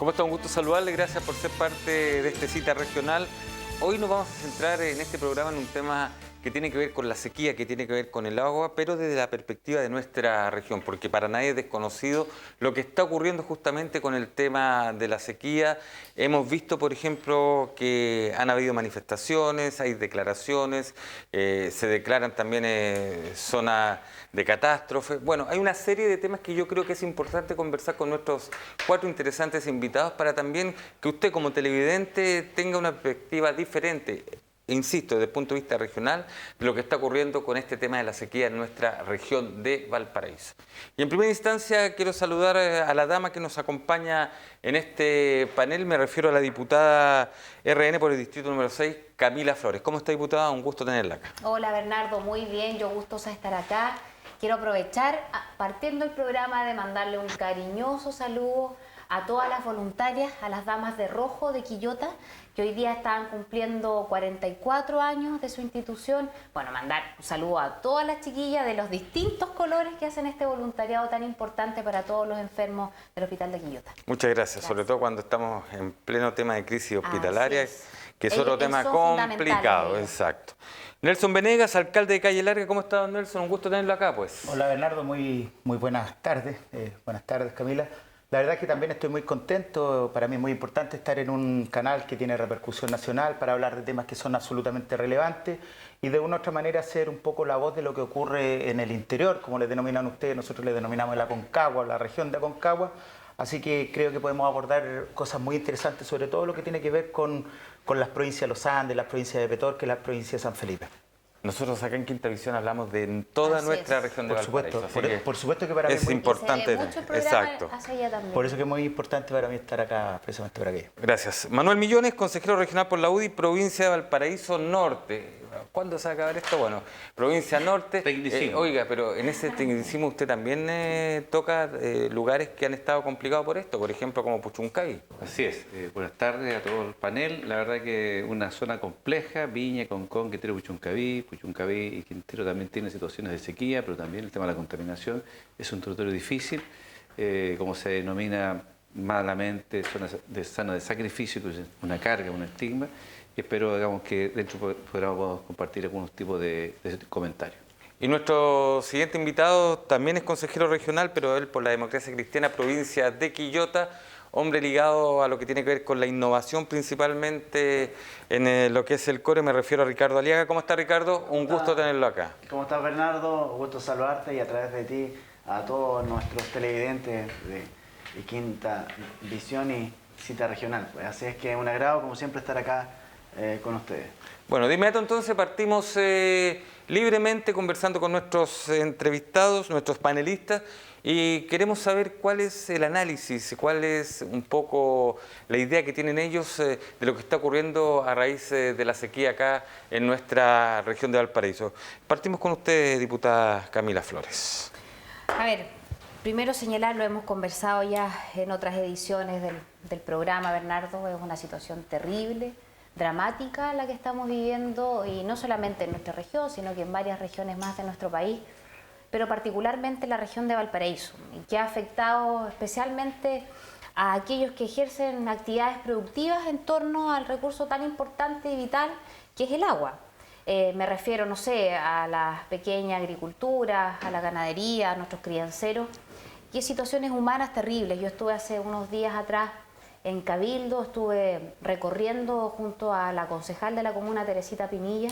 ¿Cómo está? Un gusto saludarle, gracias por ser parte de esta cita regional. Hoy nos vamos a centrar en este programa en un tema que tiene que ver con la sequía, que tiene que ver con el agua, pero desde la perspectiva de nuestra región, porque para nadie es desconocido lo que está ocurriendo justamente con el tema de la sequía. Hemos visto, por ejemplo, que han habido manifestaciones, hay declaraciones, se declaran también zonas de catástrofe. Bueno, hay una serie de temas que yo creo que es importante conversar con nuestros 4 interesantes invitados para también que usted como televidente tenga una perspectiva diferente, insisto, desde el punto de vista regional, de lo que está ocurriendo con este tema de la sequía en nuestra región de Valparaíso. Y en primera instancia quiero saludar a la dama que nos acompaña en este panel, me refiero a la diputada RN por el distrito número 6, Camila Flores. ¿Cómo está, diputada? Un gusto tenerla acá. Hola, Bernardo, muy bien, yo gustosa de estar acá. Quiero aprovechar, partiendo el programa, de mandarle un cariñoso saludo a todas las voluntarias, a las damas de rojo de Quillota, que hoy día están cumpliendo 44 años de su institución. Bueno, mandar un saludo a todas las chiquillas de los distintos colores que hacen este voluntariado tan importante para todos los enfermos del Hospital de Quillota. Muchas gracias, sobre todo cuando estamos en pleno tema de crisis hospitalaria, que es otro tema complicado, exacto. Nelson Venegas, alcalde de Calle Larga, ¿cómo está, don Nelson? Un gusto tenerlo acá, pues. Hola, Bernardo, muy buenas tardes. Buenas tardes, Camila. La verdad es que también estoy muy contento, para mí es muy importante estar en un canal que tiene repercusión nacional para hablar de temas que son absolutamente relevantes y de una u otra manera ser un poco la voz de lo que ocurre en el interior, como le denominan ustedes, nosotros le denominamos la Aconcagua, la región de Aconcagua, así que creo que podemos abordar cosas muy interesantes, sobre todo lo que tiene que ver con las provincias de los Andes, las provincias de Petorca y las provincias de San Felipe. Nosotros acá en Quinta Visión hablamos de toda nuestra región de Valparaíso. Por supuesto que para mí es importante. Exacto. Por eso que es muy importante para mí estar acá precisamente para aquello. Gracias. Manuel Millones, consejero regional por la UDI, provincia de Valparaíso Norte. ¿Cuándo se va a acabar esto? Bueno, provincia norte. Oiga, pero en ese tecnicismo usted también toca lugares que han estado complicados por esto, por ejemplo, como Puchuncaví. Así es. Buenas tardes a todo el panel. La verdad que una zona compleja, Viña, Concón, Quintero, Puchuncaví y Quintero también tiene situaciones de sequía, pero también el tema de la contaminación es un territorio difícil, como se denomina malamente, zona de sacrificio, que es una carga, un estigma. Y espero, digamos, que dentro podamos compartir algunos tipos de comentarios. Y nuestro siguiente invitado también es consejero regional, pero él por la Democracia Cristiana, provincia de Quillota, hombre ligado a lo que tiene que ver con la innovación, principalmente en lo que es el core. Me refiero a Ricardo Aliaga. ¿Cómo está, Ricardo? Un gusto tenerlo acá. ¿Cómo estás, Bernardo? Un gusto saludarte y a través de ti a todos nuestros televidentes de Quinta Visión y Cita Regional. Pues así es que es un agrado, como siempre, estar acá con ustedes. Bueno, de inmediato entonces partimos libremente conversando con nuestros entrevistados, nuestros panelistas, y queremos saber cuál es el análisis, cuál es un poco la idea que tienen ellos de lo que está ocurriendo a raíz de la sequía acá en nuestra región de Valparaíso. Partimos con usted, diputada Camila Flores. A ver, primero señalar, lo hemos conversado ya en otras ediciones del programa, Bernardo, es una situación terrible, dramática la que estamos viviendo, y no solamente en nuestra región, sino que en varias regiones más de nuestro país, pero particularmente la región de Valparaíso, que ha afectado especialmente a aquellos que ejercen actividades productivas en torno al recurso tan importante y vital que es el agua. Me refiero, no sé, a la pequeña agricultura, a la ganadería, a nuestros crianceros, y situaciones humanas terribles. Yo estuve hace unos días atrás en Cabildo, estuve recorriendo junto a la concejal de la comuna, Teresita Pinilla,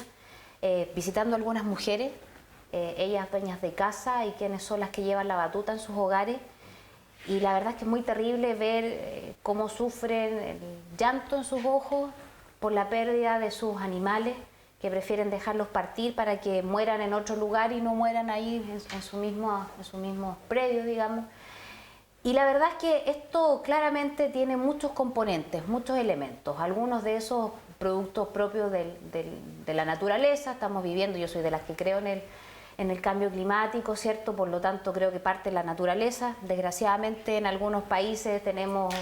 visitando a algunas mujeres, ellas dueñas de casa y quienes son las que llevan la batuta en sus hogares, y la verdad es que es muy terrible ver cómo sufren el llanto en sus ojos por la pérdida de sus animales, que prefieren dejarlos partir para que mueran en otro lugar y no mueran ahí en su mismo predio, digamos. Y la verdad es que esto claramente tiene muchos componentes, muchos elementos, algunos de esos productos propios de la naturaleza. Estamos viviendo, yo soy de las que creo en el cambio climático, ¿cierto? Por lo tanto, creo que parte de la naturaleza. Desgraciadamente, en algunos países tenemos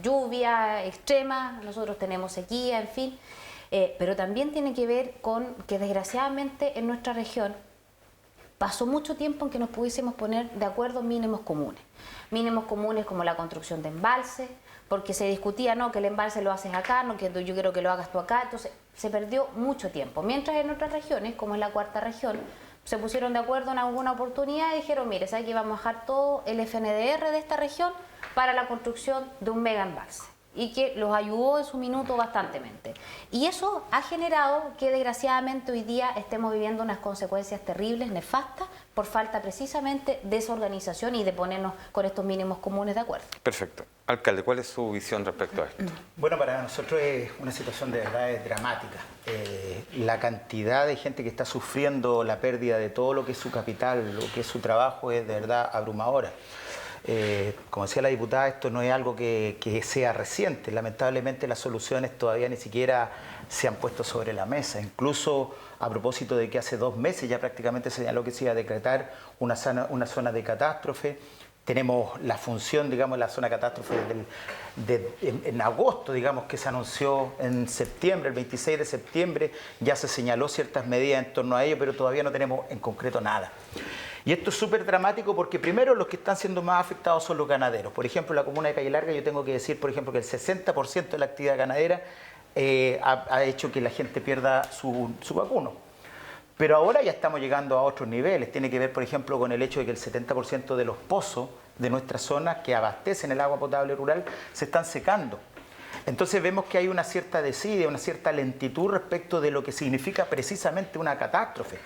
lluvia extrema, nosotros tenemos sequía, en fin. Pero también tiene que ver con que, desgraciadamente, en nuestra región pasó mucho tiempo en que nos pudiésemos poner de acuerdo en mínimos comunes. Mínimos comunes como la construcción de embalses, porque se discutía, no, que el embalse lo haces acá, no, que yo quiero que lo hagas tú acá, entonces se perdió mucho tiempo. Mientras en otras regiones, como es la cuarta región, se pusieron de acuerdo en alguna oportunidad y dijeron, mire, ¿sabes que vamos a dejar todo el FNDR de esta región para la construcción de un mega embalse? Y que los ayudó en su minuto bastantemente. Y eso ha generado que desgraciadamente hoy día estemos viviendo unas consecuencias terribles, nefastas, por falta precisamente de esa organización y de ponernos con estos mínimos comunes de acuerdo. Perfecto. Alcalde, ¿cuál es su visión respecto a esto? Bueno, para nosotros es una situación de verdad dramática. La cantidad de gente que está sufriendo la pérdida de todo lo que es su capital, lo que es su trabajo, es de verdad abrumadora. Como decía la diputada, esto no es algo que sea reciente. Lamentablemente las soluciones todavía ni siquiera se han puesto sobre la mesa. Incluso a propósito de que hace 2 meses ya prácticamente se señaló que se iba a decretar una zona de catástrofe. Tenemos la función, digamos, la zona catástrofe en agosto, digamos, que se anunció en septiembre, el 26 de septiembre, ya se señaló ciertas medidas en torno a ello, pero todavía no tenemos en concreto nada. Y esto es súper dramático porque primero los que están siendo más afectados son los ganaderos. Por ejemplo, en la comuna de Calle Larga yo tengo que decir, por ejemplo, que el 60% de la actividad ganadera ha hecho que la gente pierda su vacuno. Pero ahora ya estamos llegando a otros niveles. Tiene que ver, por ejemplo, con el hecho de que el 70% de los pozos de nuestras zonas que abastecen el agua potable rural se están secando. Entonces vemos que hay una cierta desidia, una cierta lentitud respecto de lo que significa precisamente una catástrofe.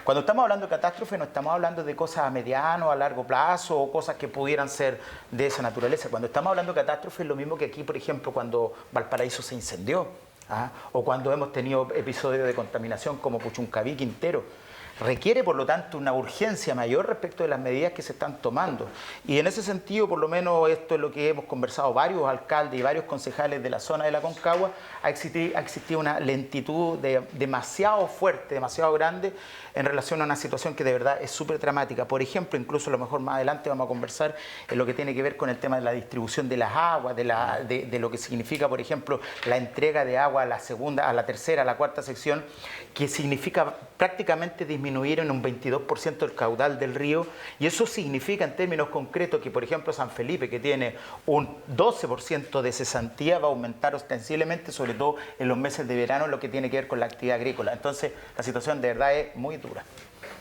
Cuando estamos hablando de catástrofe no estamos hablando de cosas a mediano, a largo plazo o cosas que pudieran ser de esa naturaleza. Cuando estamos hablando de catástrofe es lo mismo que aquí, por ejemplo, cuando Valparaíso se incendió, o cuando hemos tenido episodios de contaminación como Puchuncaví, Quintero. Requiere, por lo tanto, una urgencia mayor respecto de las medidas que se están tomando. Y en ese sentido, por lo menos esto es lo que hemos conversado varios alcaldes y varios concejales de la zona de la Concagua, ha existido una lentitud demasiado fuerte, demasiado grande en relación a una situación que de verdad es súper dramática. Por ejemplo, incluso a lo mejor más adelante vamos a conversar en lo que tiene que ver con el tema de la distribución de las aguas, de lo que significa, por ejemplo, la entrega de agua a la segunda, a la tercera, a la cuarta sección, que significa prácticamente disminuir en un 22% el caudal del río, y eso significa en términos concretos que, por ejemplo, San Felipe, que tiene un 12% de cesantía, va a aumentar ostensiblemente, sobre todo en los meses de verano, lo que tiene que ver con la actividad agrícola. Entonces, la situación de verdad es muy dura.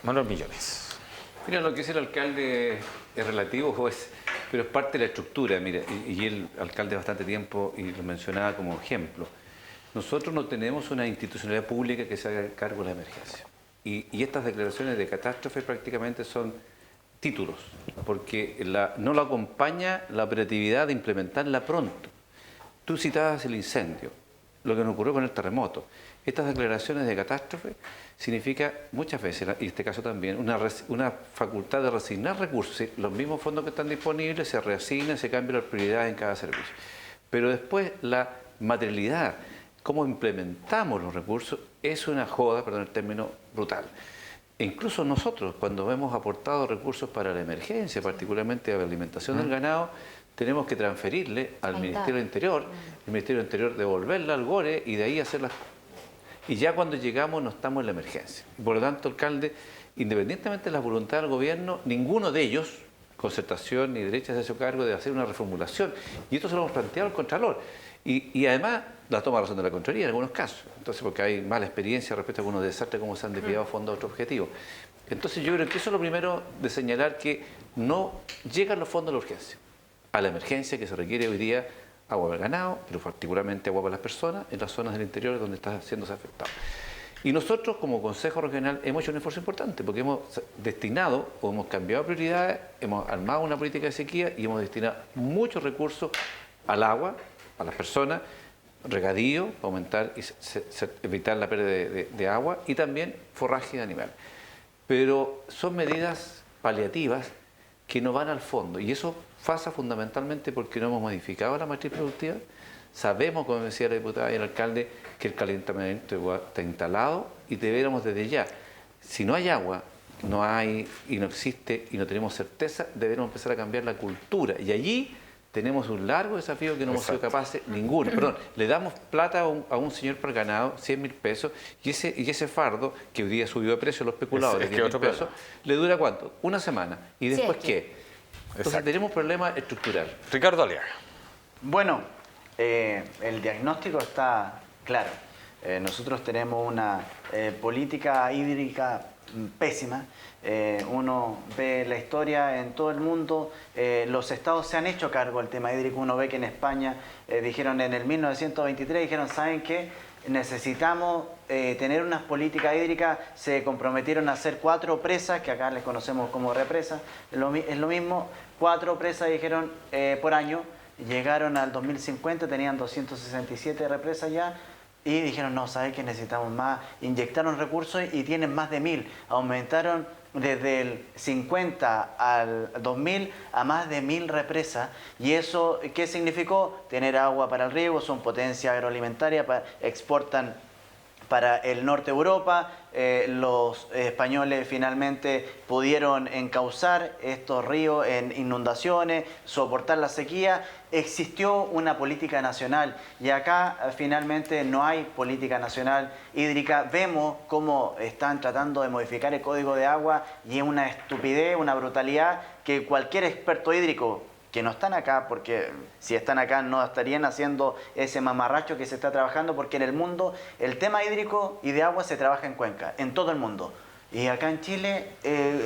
Manuel Millones. Mira, lo que dice el alcalde es relativo, pero es parte de la estructura. Mira, y el alcalde bastante tiempo, y lo mencionaba como ejemplo, nosotros no tenemos una institucionalidad pública que se haga cargo de la emergencia. Y estas declaraciones de catástrofe prácticamente son títulos, porque no lo acompaña la operatividad de implementarla pronto. Tú citabas el incendio, lo que nos ocurrió con el terremoto. Estas declaraciones de catástrofe significa muchas veces, y en este caso también, una facultad de reasignar recursos. Los mismos fondos que están disponibles se reasignan, se cambian las prioridades en cada servicio. Pero después la materialidad, cómo implementamos los recursos, es una joda, perdón el término, brutal. E incluso nosotros, cuando hemos aportado recursos para la emergencia, particularmente a la alimentación del ganado, tenemos que transferirle al Ministerio del Interior, el Ministerio del Interior devolverla al GORE y de ahí hacerlas. Y ya cuando llegamos no estamos en la emergencia. Por lo tanto, alcalde, independientemente de la voluntad del gobierno, ninguno de ellos, Concertación ni Derecha, se hace cargo de hacer una reformulación. Y esto se lo hemos planteado al Contralor. Y además la toma razón de la Contraloría en algunos casos. Entonces, porque hay mala experiencia respecto a algunos desastres, como se han desviado fondos a otro objetivo. Entonces, yo creo que eso es lo primero de señalar, que no llegan los fondos de la urgencia. A la emergencia que se requiere hoy día, agua para el ganado, pero particularmente agua para las personas en las zonas del interior donde está siendo afectado. Y nosotros, como Consejo Regional, hemos hecho un esfuerzo importante porque hemos destinado o hemos cambiado prioridades, hemos armado una política de sequía y hemos destinado muchos recursos al agua, a las personas, regadío, para aumentar y evitar la pérdida de agua, y también forraje de animales. Pero son medidas paliativas que no van al fondo, y eso pasa fundamentalmente porque no hemos modificado la matriz productiva. Sabemos, como decía la diputada y el alcalde, que el calentamiento está instalado y deberíamos desde ya, si no hay agua, no hay y no existe y no tenemos certeza, deberíamos empezar a cambiar la cultura, y allí tenemos un largo desafío que no hemos sido capaces, ninguno. Perdón, le damos plata a un señor por ganado, 100.000 pesos, y ese fardo, que hoy día subió de precio los especuladores, 10.000 pesos, ¿le dura cuánto? Una semana. ¿Y después qué? Entonces tenemos un problema estructural. Ricardo Aliaga. Bueno, el diagnóstico está claro. Nosotros tenemos una política hídrica pésima. Uno ve la historia en todo el mundo, los estados se han hecho cargo del tema hídrico. Uno ve que en España dijeron en el 1923, dijeron, ¿saben qué? Necesitamos tener unas políticas hídricas. Se comprometieron a hacer 4 presas, que acá les conocemos como represas, es lo mismo, 4 presas dijeron por año. Llegaron al 2050, tenían 267 represas ya, y dijeron, no, ¿sabes qué? Necesitamos más. Inyectaron recursos y tienen más de 1000. Aumentaron desde el 50 al 2000 a más de 1000 represas. ¿Y eso qué significó? Tener agua para el riego, son potencia agroalimentaria, exportan para el norte de Europa. Los españoles finalmente pudieron encauzar estos ríos en inundaciones, soportar la sequía. Existió una política nacional y acá finalmente no hay política nacional hídrica. Vemos cómo están tratando de modificar el Código de Agua y es una estupidez, una brutalidad que cualquier experto hídrico, que no están acá, porque si están acá no estarían haciendo ese mamarracho que se está trabajando, porque en el mundo el tema hídrico y de agua se trabaja en cuenca, en todo el mundo. Y acá en Chile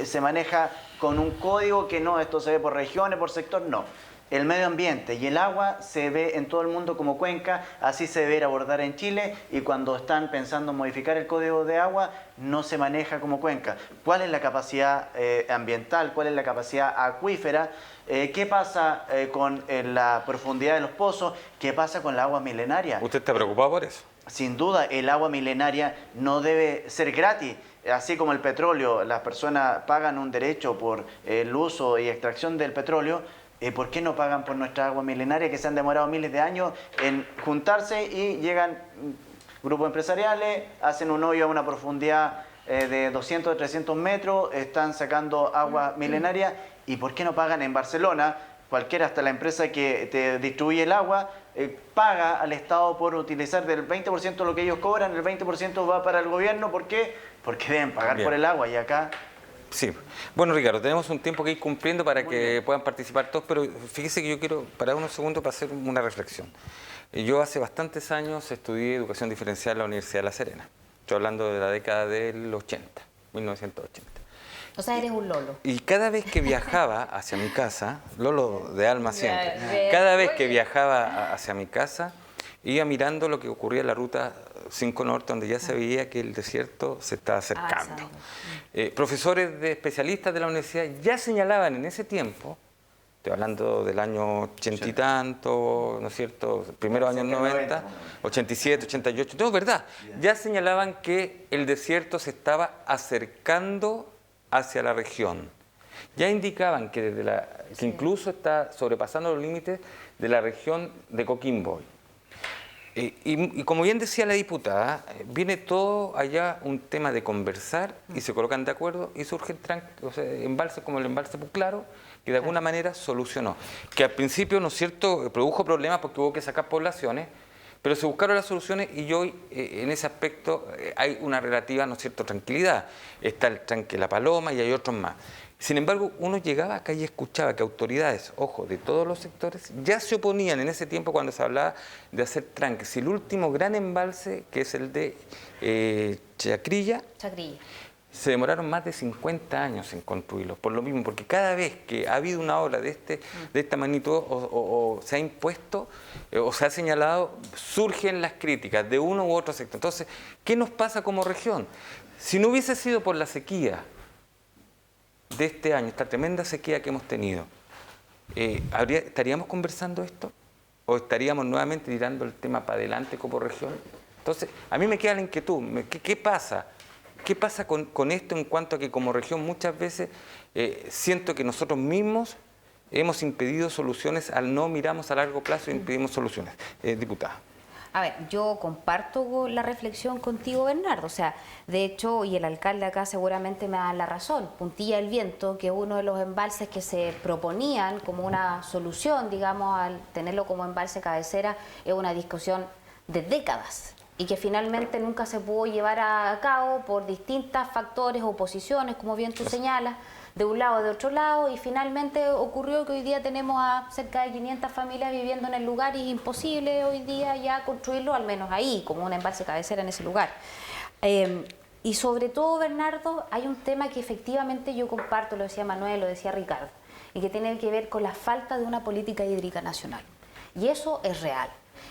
se maneja con un código que no, esto se ve por regiones, por sector, no. El medio ambiente y el agua se ve en todo el mundo como cuenca, así se debe abordar en Chile, y cuando están pensando en modificar el código de agua, no se maneja como cuenca. ¿Cuál es la capacidad ambiental? ¿Cuál es la capacidad acuífera? ¿Qué pasa con la profundidad de los pozos? ¿Qué pasa con la agua milenaria? ¿Usted está preocupado por eso? Sin duda, el agua milenaria no debe ser gratis. Así como el petróleo, las personas pagan un derecho por el uso y extracción del petróleo. ¿Por qué no pagan por nuestra agua milenaria, que se han demorado miles de años en juntarse y llegan grupos empresariales, hacen un hoyo a una profundidad de 200 o 300 metros, están sacando agua milenaria? ¿Y por qué no pagan en Barcelona? Cualquiera, hasta la empresa que te distribuye el agua, paga al Estado por utilizar del 20% de lo que ellos cobran, el 20% va para el gobierno. ¿Por qué? Porque deben pagar por el agua, y acá... Sí. Bueno, Ricardo, tenemos un tiempo que ir cumpliendo para que puedan participar todos, pero fíjese que yo quiero parar unos segundos para hacer una reflexión. Yo hace bastantes años estudié educación diferencial en la Universidad de La Serena. Estoy hablando de la década del 80, 1980. O sea, eres un lolo. Y cada vez que viajaba hacia mi casa, lolo de alma siempre, cada vez que viajaba hacia mi casa, iba mirando lo que ocurría en la ruta 5 Norte, donde ya se veía que el desierto se estaba acercando. Profesores especialistas de la universidad ya señalaban en ese tiempo, estoy hablando del año 80 y tanto, ¿no es cierto?, primeros años 90, 87, 88, no, verdad, ya señalaban que el desierto se estaba acercando hacia la región. Ya indicaban que, que incluso está sobrepasando los límites de la región de Coquimbo. Y como bien decía la diputada, viene todo allá un tema de conversar y se colocan de acuerdo y surgen embalses como el embalse Puclaro, que de alguna manera solucionó. Que al principio, ¿no es cierto?, produjo problemas porque hubo que sacar poblaciones, pero se buscaron las soluciones y hoy en ese aspecto hay una relativa, ¿no es cierto?, tranquilidad. Está el tranque La Paloma y hay otros más. Sin embargo, uno llegaba acá y escuchaba que autoridades, ojo, de todos los sectores, ya se oponían en ese tiempo cuando se hablaba de hacer tranques. Y el último gran embalse, que es el de Chacrilla, se demoraron más de 50 años en construirlo, por lo mismo, porque cada vez que ha habido una obra de esta magnitud o se ha impuesto o se ha señalado, surgen las críticas de uno u otro sector. Entonces, ¿qué nos pasa como región? Si no hubiese sido por la sequía de este año, esta tremenda sequía que hemos tenido, ¿estaríamos conversando esto? ¿O estaríamos nuevamente tirando el tema para adelante como región? Entonces, a mí me queda la inquietud, ¿qué pasa? ¿Qué pasa con esto en cuanto a que como región muchas veces siento que nosotros mismos hemos impedido soluciones al no miramos a largo plazo y impedimos soluciones? Diputada. A ver, yo comparto la reflexión contigo, Bernardo. O sea, de hecho, y el alcalde acá seguramente me da la razón, Puntilla del Viento, que es uno de los embalses que se proponían como una solución, digamos, al tenerlo como embalse cabecera, es una discusión de décadas y que finalmente nunca se pudo llevar a cabo por distintos factores, oposiciones, como bien tú señalas, de un lado, de otro lado, y finalmente ocurrió que hoy día tenemos a cerca de 500 familias viviendo en el lugar y es imposible hoy día ya construirlo, al menos ahí, como un embalse cabecera en ese lugar. Y sobre todo, Bernardo, hay un tema que efectivamente yo comparto, lo decía Manuel, lo decía Ricardo, y que tiene que ver con la falta de una política hídrica nacional. Y eso es real.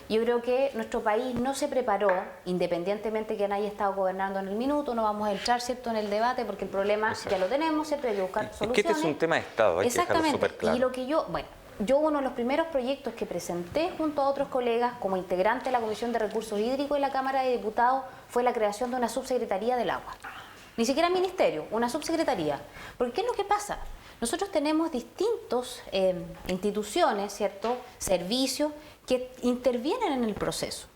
Yo creo que nuestro país no se preparó, independientemente de que nadie estado gobernando en el minuto, no vamos a entrar, ¿cierto?, en el debate porque el problema ya lo tenemos, ¿cierto?, hay que buscar soluciones. Es que este es un tema de Estado, hay que dejarlo súper claro. Y lo que yo uno de los primeros proyectos que presenté junto a otros colegas como integrante de la Comisión de Recursos Hídricos en la Cámara de Diputados fue la creación de una subsecretaría del agua. Ni siquiera ministerio, una subsecretaría. Porque ¿qué es lo que pasa? Nosotros tenemos distintas instituciones, ¿cierto?, servicios que intervienen en el proceso.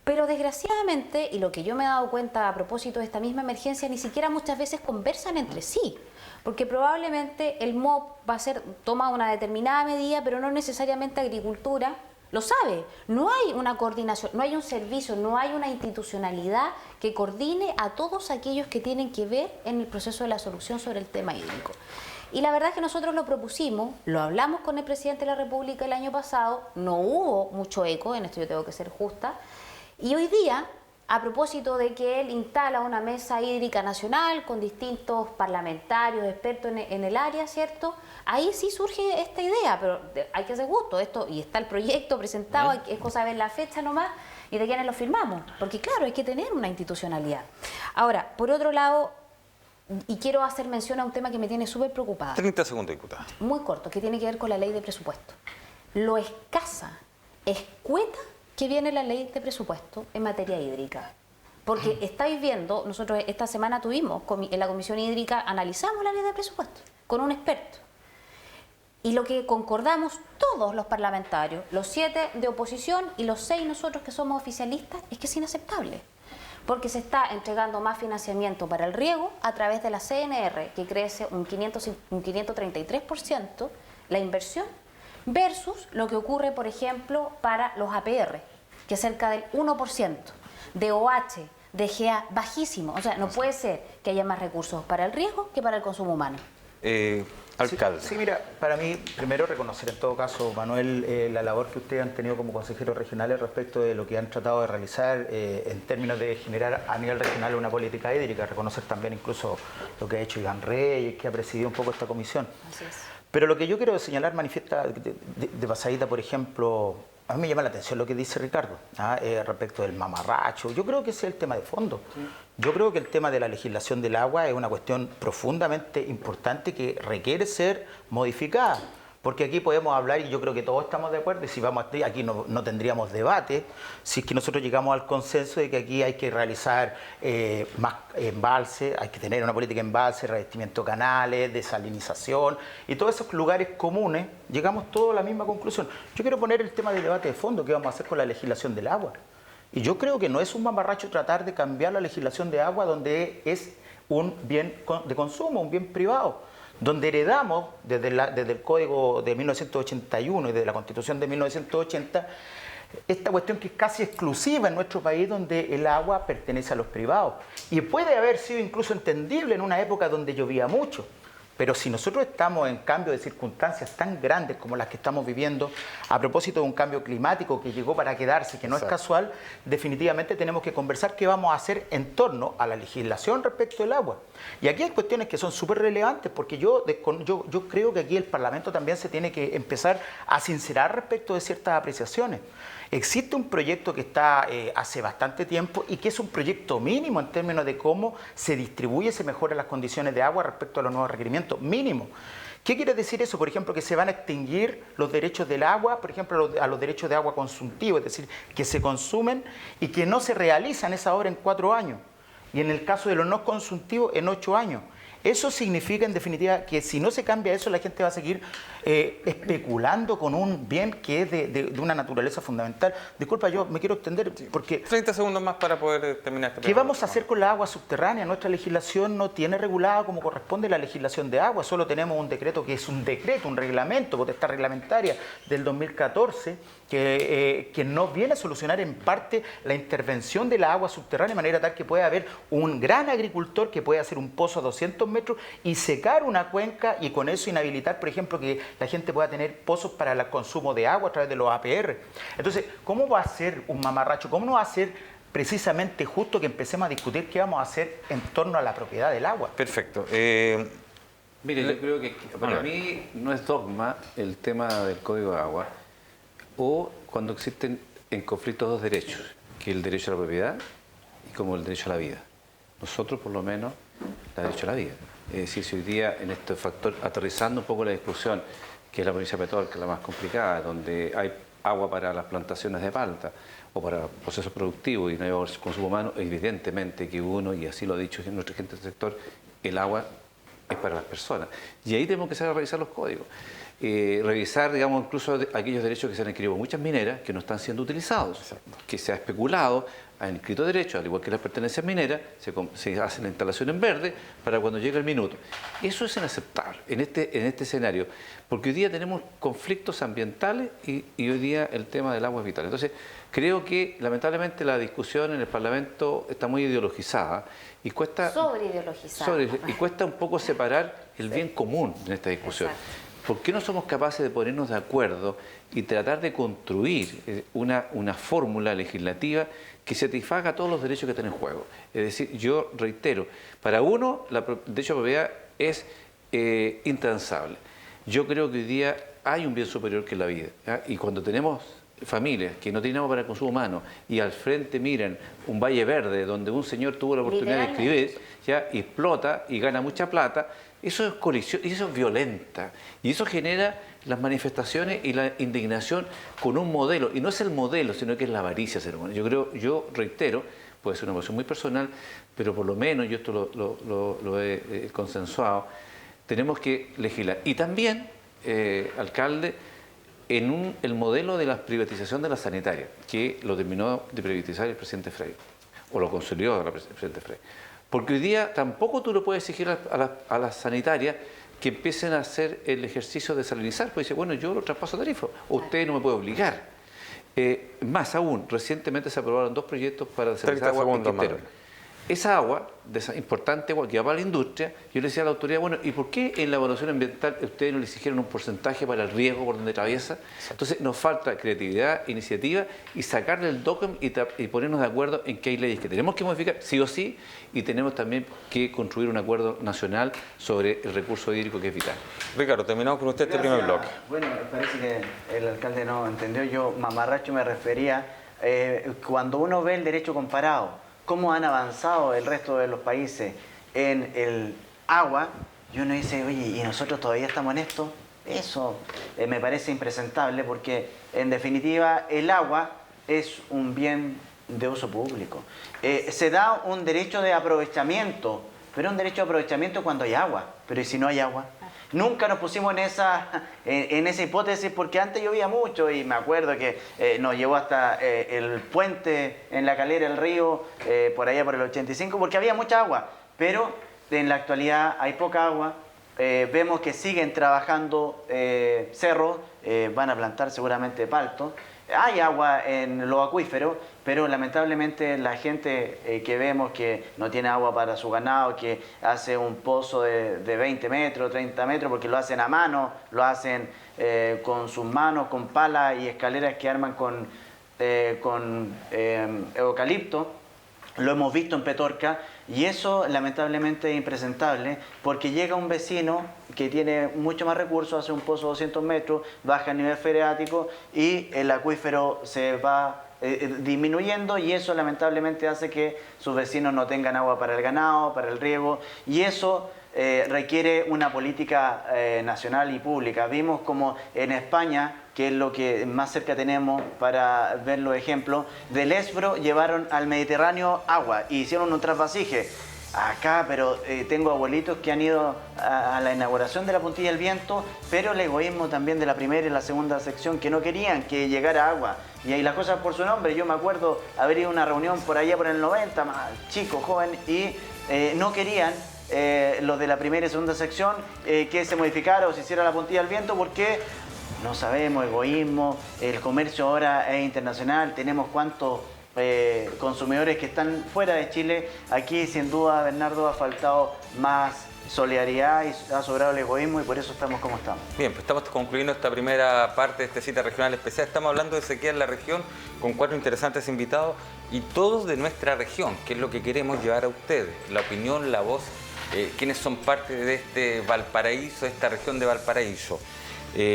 Pero desgraciadamente, y lo que yo me he dado cuenta a propósito de esta misma emergencia, ni siquiera muchas veces conversan entre sí. Porque probablemente el MOP toma una determinada medida, pero no necesariamente Agricultura lo sabe. No hay una coordinación, no hay un servicio, no hay una institucionalidad que coordine a todos aquellos que tienen que ver en el proceso de la solución sobre el tema hídrico. Y la verdad es que nosotros lo propusimos, lo hablamos con el presidente de la República el año pasado, no hubo mucho eco, en esto yo tengo que ser justa, y hoy día, a propósito de que él instala una mesa hídrica nacional con distintos parlamentarios, expertos en el área, ¿cierto? Ahí sí surge esta idea, pero hay que ser justo, esto, y está el proyecto presentado, es cosa de ver la fecha nomás y de quiénes lo firmamos, porque claro, hay que tener una institucionalidad. Ahora, por otro lado, y quiero hacer mención a un tema que me tiene súper preocupada. 30 segundos, diputada. Muy corto, que tiene que ver con la ley de presupuesto. Lo escasa, escueta que viene la ley de presupuesto en materia hídrica. Porque estáis viendo, nosotros esta semana tuvimos, en la Comisión Hídrica, analizamos la ley de presupuesto con un experto. Y lo que concordamos todos los parlamentarios, los 7 de oposición y los 6 nosotros que somos oficialistas, es que es inaceptable. Porque se está entregando más financiamiento para el riego a través de la CNR, que crece un 533% la inversión, versus lo que ocurre, por ejemplo, para los APR, que es cerca del 1%, de OH, de GA, bajísimo. O sea, no puede ser que haya más recursos para el riego que para el consumo humano. Alcalde. Sí, mira, para mí, primero reconocer en todo caso, Manuel, la labor que ustedes han tenido como consejeros regionales respecto de lo que han tratado de realizar en términos de generar a nivel regional una política hídrica, reconocer también incluso lo que ha hecho Iván Reyes, que ha presidido un poco esta comisión. Así es. Pero lo que yo quiero señalar, manifiesta de pasadita, por ejemplo, a mí me llama la atención lo que dice Ricardo respecto del mamarracho. Yo creo que ese es el tema de fondo. Yo creo que el tema de la legislación del agua es una cuestión profundamente importante que requiere ser modificada. Porque aquí podemos hablar, y yo creo que todos estamos de acuerdo, y si vamos aquí no tendríamos debate, si es que nosotros llegamos al consenso de que aquí hay que realizar más embalse, hay que tener una política de embalse, revestimiento de canales, desalinización, y todos esos lugares comunes, llegamos todos a la misma conclusión. Yo quiero poner el tema de debate de fondo, ¿qué vamos a hacer con la legislación del agua? Y yo creo que no es un mamarracho tratar de cambiar la legislación de agua donde es un bien de consumo, un bien privado, donde heredamos desde el Código de 1981 y desde la Constitución de 1980 esta cuestión que es casi exclusiva en nuestro país, donde el agua pertenece a los privados. Y puede haber sido incluso entendible en una época donde llovía mucho. Pero si nosotros estamos en cambio de circunstancias tan grandes como las que estamos viviendo, a propósito de un cambio climático que llegó para quedarse, que no es casual, definitivamente tenemos que conversar qué vamos a hacer en torno a la legislación respecto del agua. Y aquí hay cuestiones que son súper relevantes, porque yo creo que aquí el Parlamento también se tiene que empezar a sincerar respecto de ciertas apreciaciones. Existe un proyecto que está hace bastante tiempo y que es un proyecto mínimo en términos de cómo se distribuye y se mejoran las condiciones de agua respecto a los nuevos requerimientos, mínimo. ¿Qué quiere decir eso? Por ejemplo, que se van a extinguir los derechos del agua, por ejemplo, a los derechos de agua consultivo, es decir, que se consumen y que no se realizan esa obra en 4 años. Y en el caso de los no consultivos, en 8 años. Eso significa, en definitiva, que si no se cambia eso, la gente va a seguir especulando con un bien que es de una naturaleza fundamental. Disculpa, yo me quiero extender porque... 30 segundos más para poder terminar este ¿Qué vamos a hacer con la agua subterránea? Nuestra legislación no tiene regulada como corresponde la legislación de agua. Solo tenemos un decreto que es un decreto, un reglamento, potestad reglamentaria del 2014, que no viene a solucionar en parte la intervención de la agua subterránea de manera tal que pueda haber un gran agricultor que pueda hacer un pozo a 200 metros y secar una cuenca y con eso inhabilitar, por ejemplo, que la gente pueda tener pozos para el consumo de agua a través de los APR. Entonces, ¿cómo va a ser un mamarracho? ¿Cómo no va a ser precisamente justo que empecemos a discutir qué vamos a hacer en torno a la propiedad del agua? Perfecto. Mire, yo creo que para mí no es dogma el tema del Código de Agua o cuando existen en conflicto dos derechos, que es el derecho a la propiedad y como el derecho a la vida. Nosotros, por lo menos, el derecho a la vida. Es decir, si hoy día en este factor, aterrizando un poco la discusión, que es la provincia de Petorca, la más complicada, donde hay agua para las plantaciones de palta o para procesos productivos y no hay consumo humano, evidentemente que uno, y así lo ha dicho nuestra gente del sector, el agua es para las personas. Y ahí tenemos que empezar a revisar los códigos. Revisar, digamos, incluso aquellos derechos que se han inscrito muchas mineras que no están siendo utilizados, que se ha especulado, han inscrito derechos, al igual que las pertenencias mineras, se hace la instalación en verde para cuando llegue el minuto. Eso es inaceptable en este escenario, porque hoy día tenemos conflictos ambientales y hoy día el tema del agua es vital. Entonces, creo que lamentablemente la discusión en el Parlamento está muy ideologizada y cuesta... Sobreideologizada. Y cuesta un poco separar el bien común en esta discusión. Exacto. ¿Por qué no somos capaces de ponernos de acuerdo y tratar de construir una fórmula legislativa que satisfaga todos los derechos que están en juego? Es decir, yo reitero, para uno, el derecho a propiedad es intransable. Yo creo que hoy día hay un bien superior que es la vida, ¿ya? Y cuando tenemos familias que no tienen agua para el consumo humano y al frente miran un valle verde donde un señor tuvo la oportunidad de escribir, ya, y explota y gana mucha plata, eso es colisión y eso es violenta. Y eso genera las manifestaciones y la indignación con un modelo. Y no es el modelo, sino que es la avaricia, ser humano. Yo reitero, puede ser una posición muy personal, pero por lo menos yo esto lo he consensuado, tenemos que legislar. Y también, alcalde, en el modelo de la privatización de la sanitaria, que lo terminó de privatizar el presidente Frey, o lo consolidó el presidente Frey. Porque hoy día tampoco tú le puedes exigir a las sanitarias que empiecen a hacer el ejercicio de salinizar, pues dice, bueno, yo lo traspaso a tarifa, usted no me puede obligar. Más aún, recientemente se aprobaron 2 proyectos para desalinizar agua en Quintero. Esa agua, de esa importante agua que va para la industria, yo le decía a la autoridad, bueno, ¿y por qué en la evaluación ambiental ustedes no le exigieron un porcentaje para el riesgo por donde atraviesa? Entonces nos falta creatividad, iniciativa y sacarle el DOCM y ponernos de acuerdo en que hay leyes que tenemos que modificar, sí o sí, y tenemos también que construir un acuerdo nacional sobre el recurso hídrico que es vital. Ricardo, terminamos con usted este primer bloque. Bueno, parece que el alcalde no entendió. Yo, mamarracho, me refería cuando uno ve el derecho comparado, cómo han avanzado el resto de los países en el agua, y uno dice, oye, ¿y nosotros todavía estamos en esto? Eso me parece impresentable porque, en definitiva, el agua es un bien de uso público. Se da un derecho de aprovechamiento, pero un derecho de aprovechamiento cuando hay agua. Pero ¿y si no hay agua? Nunca nos pusimos en esa hipótesis porque antes llovía mucho y me acuerdo que nos llevó hasta el puente en la calera del río, por allá por el 85, porque había mucha agua. Pero en la actualidad hay poca agua, vemos que siguen trabajando cerros, van a plantar seguramente palto. Hay agua en los acuíferos, pero lamentablemente la gente que vemos que no tiene agua para su ganado, que hace un pozo de 20 metros, 30 metros, porque lo hacen a mano, lo hacen con sus manos, con palas y escaleras que arman con eucalipto. Lo hemos visto en Petorca y eso lamentablemente es impresentable porque llega un vecino que tiene mucho más recursos, hace un pozo de 200 metros, baja el nivel freático y el acuífero se va disminuyendo y eso lamentablemente hace que sus vecinos no tengan agua para el ganado, para el riego y eso requiere una política nacional y pública. Vimos como en España, que es lo que más cerca tenemos para ver los ejemplos, del Esbro llevaron al Mediterráneo agua y hicieron un trasvasije. Acá, pero tengo abuelitos que han ido a la inauguración de la Puntilla del Viento, pero el egoísmo también de la primera y la segunda sección, que no querían que llegara agua. Y ahí las cosas por su nombre. Yo me acuerdo haber ido a una reunión por allá por el 90, más chico, joven, y no querían los de la primera y segunda sección que se modificara o se hiciera la Puntilla del Viento porque no sabemos, egoísmo, el comercio ahora es internacional, tenemos cuántos consumidores que están fuera de Chile. Aquí sin duda, Bernardo, ha faltado más solidaridad y ha sobrado el egoísmo y por eso estamos como estamos. Bien, pues estamos concluyendo esta primera parte de esta cita regional especial. Estamos hablando de sequía en la región con 4 interesantes invitados y todos de nuestra región, que es lo que queremos llevar a ustedes. La opinión, la voz, quienes son parte de este Valparaíso, esta región de Valparaíso.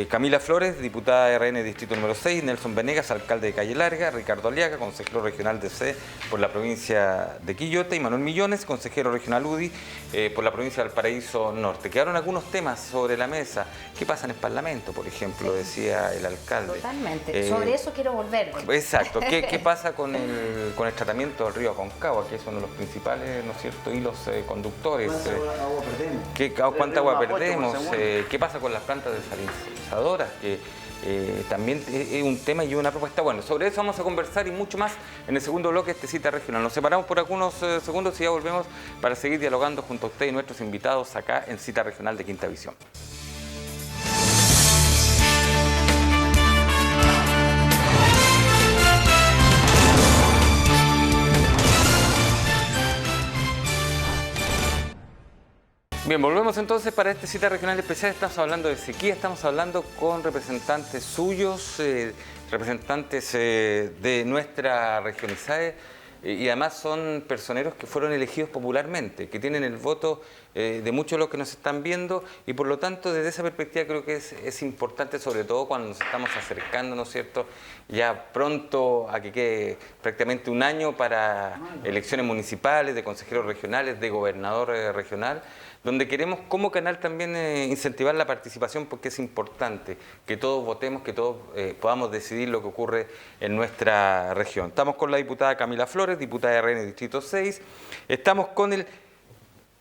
Camila Flores, diputada de RN Distrito número 6, Nelson Venegas, alcalde de Calle Larga, Ricardo Aliaga, consejero regional de C por la provincia de Quillota y Manuel Millones, consejero regional UDI por la provincia de Valparaíso Norte. Quedaron algunos temas sobre la mesa. ¿Qué pasa en el Parlamento, por ejemplo? Decía el alcalde. Totalmente. Sobre eso quiero volver. Exacto. ¿Qué pasa con el tratamiento del río Aconcagua, que es uno de los principales, ¿no es cierto?, hilos conductores? ¿Cuánta agua perdemos? ¿Qué pasa con las plantas de salinizadoras? Que también es un tema y una propuesta. Bueno, sobre eso vamos a conversar y mucho más en el segundo bloque de este Cita Regional. Nos separamos por algunos segundos y ya volvemos para seguir dialogando junto a usted y nuestros invitados acá en Cita Regional de Quinta Visión. Bien, volvemos entonces para esta cita regional especial. Estamos hablando de sequía, estamos hablando con representantes suyos, representantes de nuestra región ISAE, y además son personeros que fueron elegidos popularmente, que tienen el voto de muchos de los que nos están viendo, y por lo tanto desde esa perspectiva creo que es importante, sobre todo cuando nos estamos acercando, ¿no es cierto?, ya pronto a que quede prácticamente un año para elecciones municipales, de consejeros regionales, de gobernador regional, donde queremos como canal también incentivar la participación, porque es importante que todos votemos, que todos podamos decidir lo que ocurre en nuestra región. Estamos con la diputada Camila Flores, diputada de RN Distrito 6, estamos con el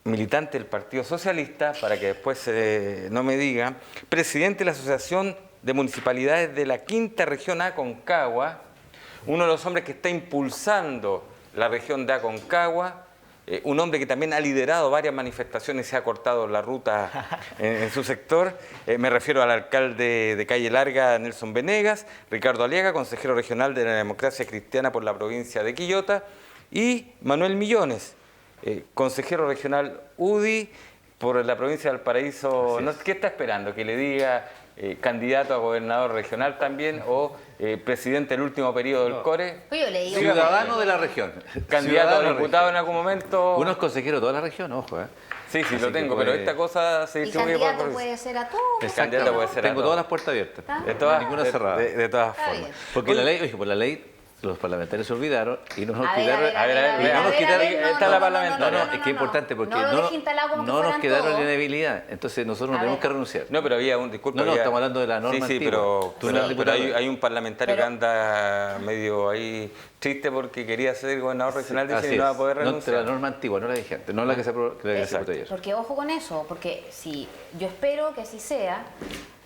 militante del Partido Socialista, para que después no me diga, presidente de la Asociación de Municipalidades de la Quinta Región Aconcagua, uno de los hombres que está impulsando la región de Aconcagua, un hombre que también ha liderado varias manifestaciones y se ha cortado la ruta en su sector. Me refiero al alcalde de Calle Larga, Nelson Venegas, Ricardo Aliaga, consejero regional de la Democracia Cristiana por la provincia de Quillota, y Manuel Millones, consejero regional UDI por la provincia de Valparaíso. ¿Qué está esperando? ¿Que le diga candidato a gobernador regional también o presidente del último periodo del CORE? Ciudadano de la región. Candidato a diputado en algún momento. Uno es consejero de toda la región, ojo. Sí, lo tengo, pero esta cosa se distribuye por... candidato puede ser a todos. Candidato puede ser a Tengo todos. todas las puertas abiertas. Ninguna cerrada. De todas formas. Porque la ley, por la ley, los parlamentarios se olvidaron y no nos A ver, quitaron. a ver, no nos quitaron. está la parlamentaria. No, es que es importante porque No lo deje instalado como que no nos fueran quedaron todos. la inhabilidad. Entonces nosotros no tenemos que renunciar. No, pero había un disculpa. No, estamos hablando de la norma Sí, antigua. pero hay un parlamentario que anda medio ahí triste porque quería ser gobernador regional, dice que no va a poder renunciar. No, la norma antigua, no la dije antes, no la que se votó ayer. Porque ojo con eso, porque si yo espero que así sea,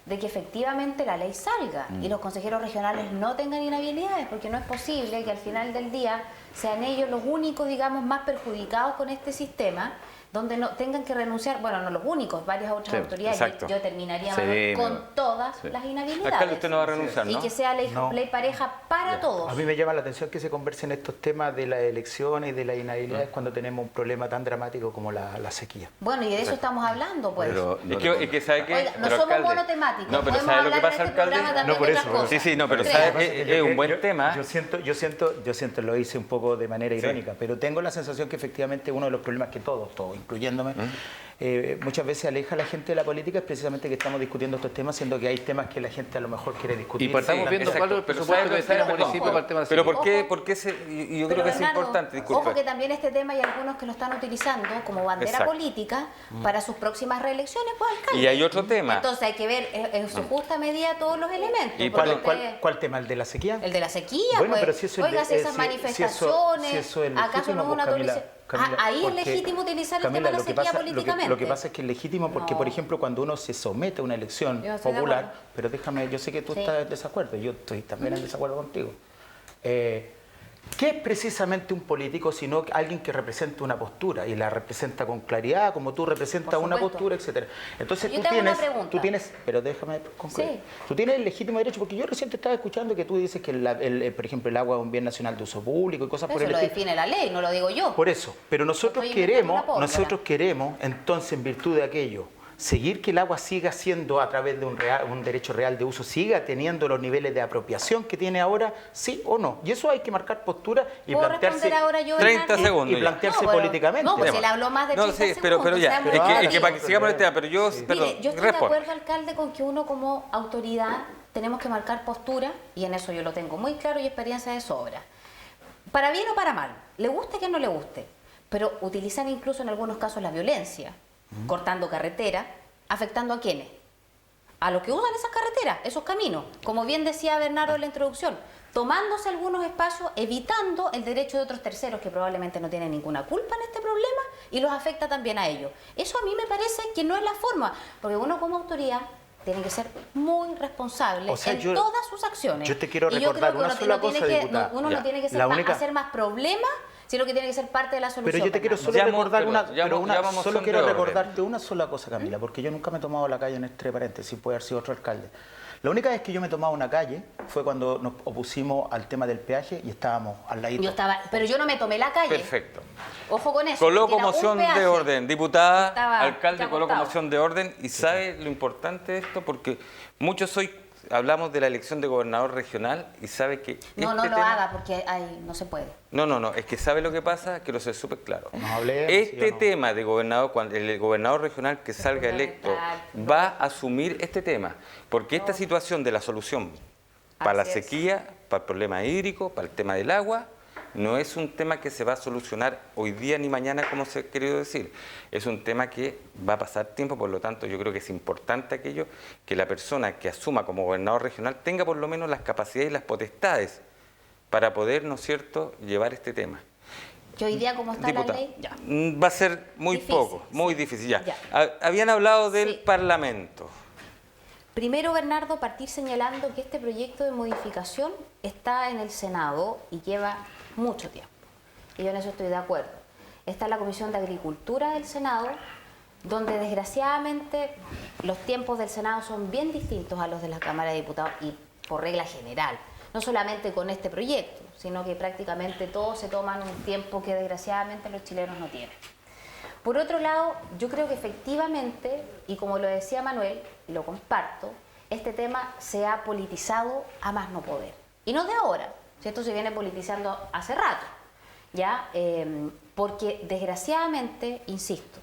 de que efectivamente la ley salga y los consejeros regionales no tengan inhabilidades, porque no es posible que al final del día sean ellos los únicos, digamos, más perjudicados con este sistema, donde no tengan que renunciar, bueno, no los únicos, varias otras autoridades. Exacto. Yo terminaría con todas las inhabilidades. Alcalde, usted no va a renunciar, ¿no? Y que sea ley pareja para todos. A mí me llama la atención que se conversen estos temas de las elecciones y de las inhabilidades cuando tenemos un problema tan dramático como la sequía. Bueno, y de eso estamos hablando, pues. Es que ¿sabe qué? Oiga, no somos monotemáticos. No, pero podemos ¿sabe lo que hablar pasa, en este alcalde? programa también No, por de eso, otras cosas. Sí, no, pero Créame. ¿sabe? Es un buen tema. Yo siento, lo hice un poco de manera irónica, pero tengo la sensación que efectivamente uno de los problemas que todos, incluyéndome, muchas veces aleja a la gente de la política es precisamente que estamos discutiendo estos temas, siendo que hay temas que la gente a lo mejor quiere discutir. Y partamos viendo cuál es el presupuesto que tiene el municipio para el tema de la Pero sequía. ¿por qué yo creo que es Bernardo, importante, disculpe. ojo que también este tema hay algunos que lo están utilizando como bandera Exacto. política para sus próximas reelecciones, pues alcalde. Y hay otro tema. Entonces hay que ver en su justa medida todos los elementos. ¿Y porque ¿Cuál tema? ¿El de la sequía? El de la sequía, Bueno, pues. pero si eso Oiga, es si esas manifestaciones, si eso es ¿acaso no es legítimo, una Camila, autorización? Camila, Ahí es porque, legítimo utilizar el Camila, tema de la sequía políticamente. Lo que pasa es que es legítimo porque, por ejemplo, cuando uno se somete a una elección Yo estoy de popular, acuerdo. pero déjame, yo sé que tú Sí. estás en desacuerdo, yo estoy también en desacuerdo contigo. ¿Qué es precisamente un político sino alguien que representa una postura y la representa con claridad, como tú representas una postura, etcétera? Entonces tú tienes, pero déjame concluir. Sí. Tú tienes el legítimo derecho, porque yo recién te estaba escuchando que tú dices que, por ejemplo, el agua es un bien nacional de uso público y cosas por el estilo. Eso lo define la ley, no lo digo yo. Por eso, pero nosotros queremos, entonces, en virtud de aquello, seguir que el agua siga siendo a través de un derecho real de uso, siga teniendo los niveles de apropiación que tiene ahora, sí o no. Y eso hay que marcar postura y plantearse. Ahora yo, 30 segundos. Y plantearse políticamente. No, pues él habló más de 30 segundos. Pero ya, es que para que sigamos el tema, pero yo, perdón, mire, yo estoy de acuerdo, alcalde, con que uno como autoridad tenemos que marcar postura, y en eso yo lo tengo muy claro y experiencia de sobra. Para bien o para mal, le guste que no le guste, pero utilizan incluso en algunos casos la violencia, cortando carretera, afectando a quiénes, a los que usan esas carreteras, esos caminos, como bien decía Bernardo en la introducción, tomándose algunos espacios, evitando el derecho de otros terceros que probablemente no tienen ninguna culpa en este problema y los afecta también a ellos. Eso a mí me parece que no es la forma, porque uno como autoridad tiene que ser muy responsable en todas sus acciones. Yo te quiero recordar una sola cosa, diputada. Uno no tiene que hacer más problemas, sino que tiene que ser parte de la solución. Pero yo te quiero solo recordarte una sola cosa, Camila, porque yo nunca me he tomado la calle, en este paréntesis, puede haber sido otro alcalde. La única vez que yo me he tomado una calle fue cuando nos opusimos al tema del peaje y estábamos al ladito. Pero yo no me tomé la calle. Perfecto. Ojo con eso. Coloco moción de orden. Diputada, alcalde, coloco moción de orden. Y sabe lo importante de esto, porque muchos hoy hablamos de la elección de gobernador regional y sabe que no lo haga porque no se puede. No, es que sabe lo que pasa, quiero ser súper claro. No tema de gobernador, cuando el gobernador regional que salga electo va a asumir este tema, porque esta situación de la solución para la sequía, para el problema hídrico, para el tema del agua, no es un tema que se va a solucionar hoy día ni mañana, como se ha querido decir. Es un tema que va a pasar tiempo, por lo tanto yo creo que es importante aquello que la persona que asuma como gobernador regional tenga por lo menos las capacidades y las potestades para poder, ¿no es cierto?, llevar este tema. Que hoy día, como está Diputada, la ley, ya. Va a ser muy difícil, poco, muy difícil ya. Habían hablado del Parlamento. Primero, Bernardo, partir señalando que este proyecto de modificación está en el Senado y lleva mucho tiempo. Y yo en eso estoy de acuerdo. Está en la Comisión de Agricultura del Senado, donde desgraciadamente los tiempos del Senado son bien distintos a los de la Cámara de Diputados y por regla general. No solamente con este proyecto, sino que prácticamente todos se toman un tiempo que desgraciadamente los chilenos no tienen. Por otro lado, yo creo que efectivamente, y como lo decía Manuel, y lo comparto, este tema se ha politizado a más no poder. Y no de ahora, esto se viene politizando hace rato, ¿ya? Porque desgraciadamente, insisto,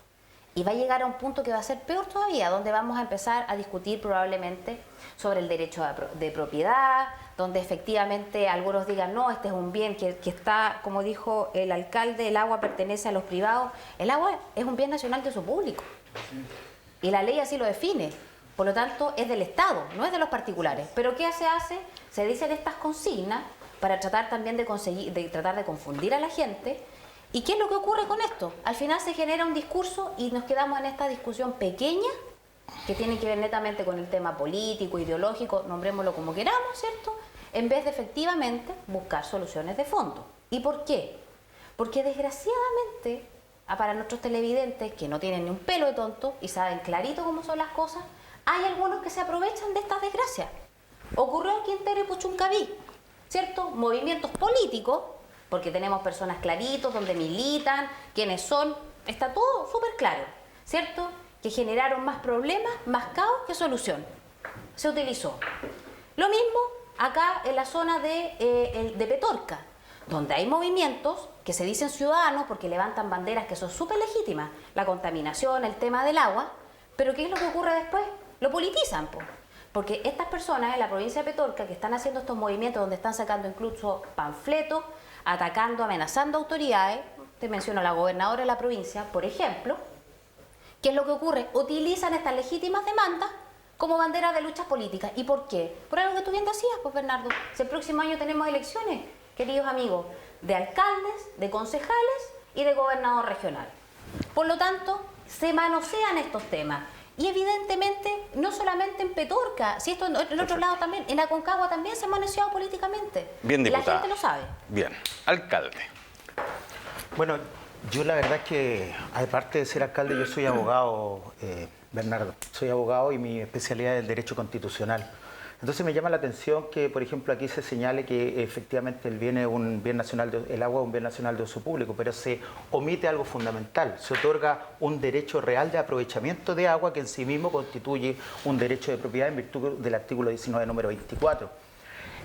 y va a llegar a un punto que va a ser peor todavía, donde vamos a empezar a discutir probablemente sobre el derecho de propiedad, donde efectivamente algunos digan, no, este es un bien que está, como dijo el alcalde, el agua pertenece a los privados. El agua es un bien nacional de uso público. Y la ley así lo define. Por lo tanto, es del Estado, no es de los particulares. Pero ¿qué se hace? Se dicen estas consignas para tratar también de tratar de confundir a la gente. ¿Y qué es lo que ocurre con esto? Al final se genera un discurso y nos quedamos en esta discusión pequeña que tiene que ver netamente con el tema político, ideológico, nombrémoslo como queramos, ¿cierto? En vez de efectivamente buscar soluciones de fondo. ¿Y por qué? Porque desgraciadamente, para nuestros televidentes que no tienen ni un pelo de tonto y saben clarito cómo son las cosas, hay algunos que se aprovechan de estas desgracias. Ocurrió en Quintero y Puchuncaví, ¿cierto? Movimientos políticos, porque tenemos personas claritos, donde militan, quiénes son, está todo súper claro, ¿cierto? Que generaron más problemas, más caos que solución. Se utilizó. Lo mismo acá en la zona de Petorca, donde hay movimientos que se dicen ciudadanos porque levantan banderas que son súper legítimas, la contaminación, el tema del agua, pero ¿qué es lo que ocurre después? Lo politizan, porque estas personas en la provincia de Petorca que están haciendo estos movimientos donde están sacando incluso panfletos, atacando, amenazando autoridades, te menciono a la gobernadora de la provincia, por ejemplo, ¿qué es lo que ocurre? Utilizan estas legítimas demandas como bandera de luchas políticas. ¿Y por qué? Por algo que tú bien decías, pues Bernardo, si el próximo año tenemos elecciones, queridos amigos, de alcaldes, de concejales y de gobernador regional. Por lo tanto, se manosean estos temas. Y evidentemente, no solamente en Petorca, si esto en el otro lado también, en Aconcagua también se ha manoseado políticamente. Bien, diputada. La gente lo sabe. Bien. Alcalde. Bueno, yo la verdad es que, aparte de ser alcalde, yo soy abogado, Bernardo. Soy abogado y mi especialidad es el derecho constitucional. Entonces me llama la atención que, por ejemplo, aquí se señale que efectivamente el agua es un bien nacional de uso público, pero se omite algo fundamental. Se otorga un derecho real de aprovechamiento de agua que en sí mismo constituye un derecho de propiedad en virtud del artículo 19, número 24.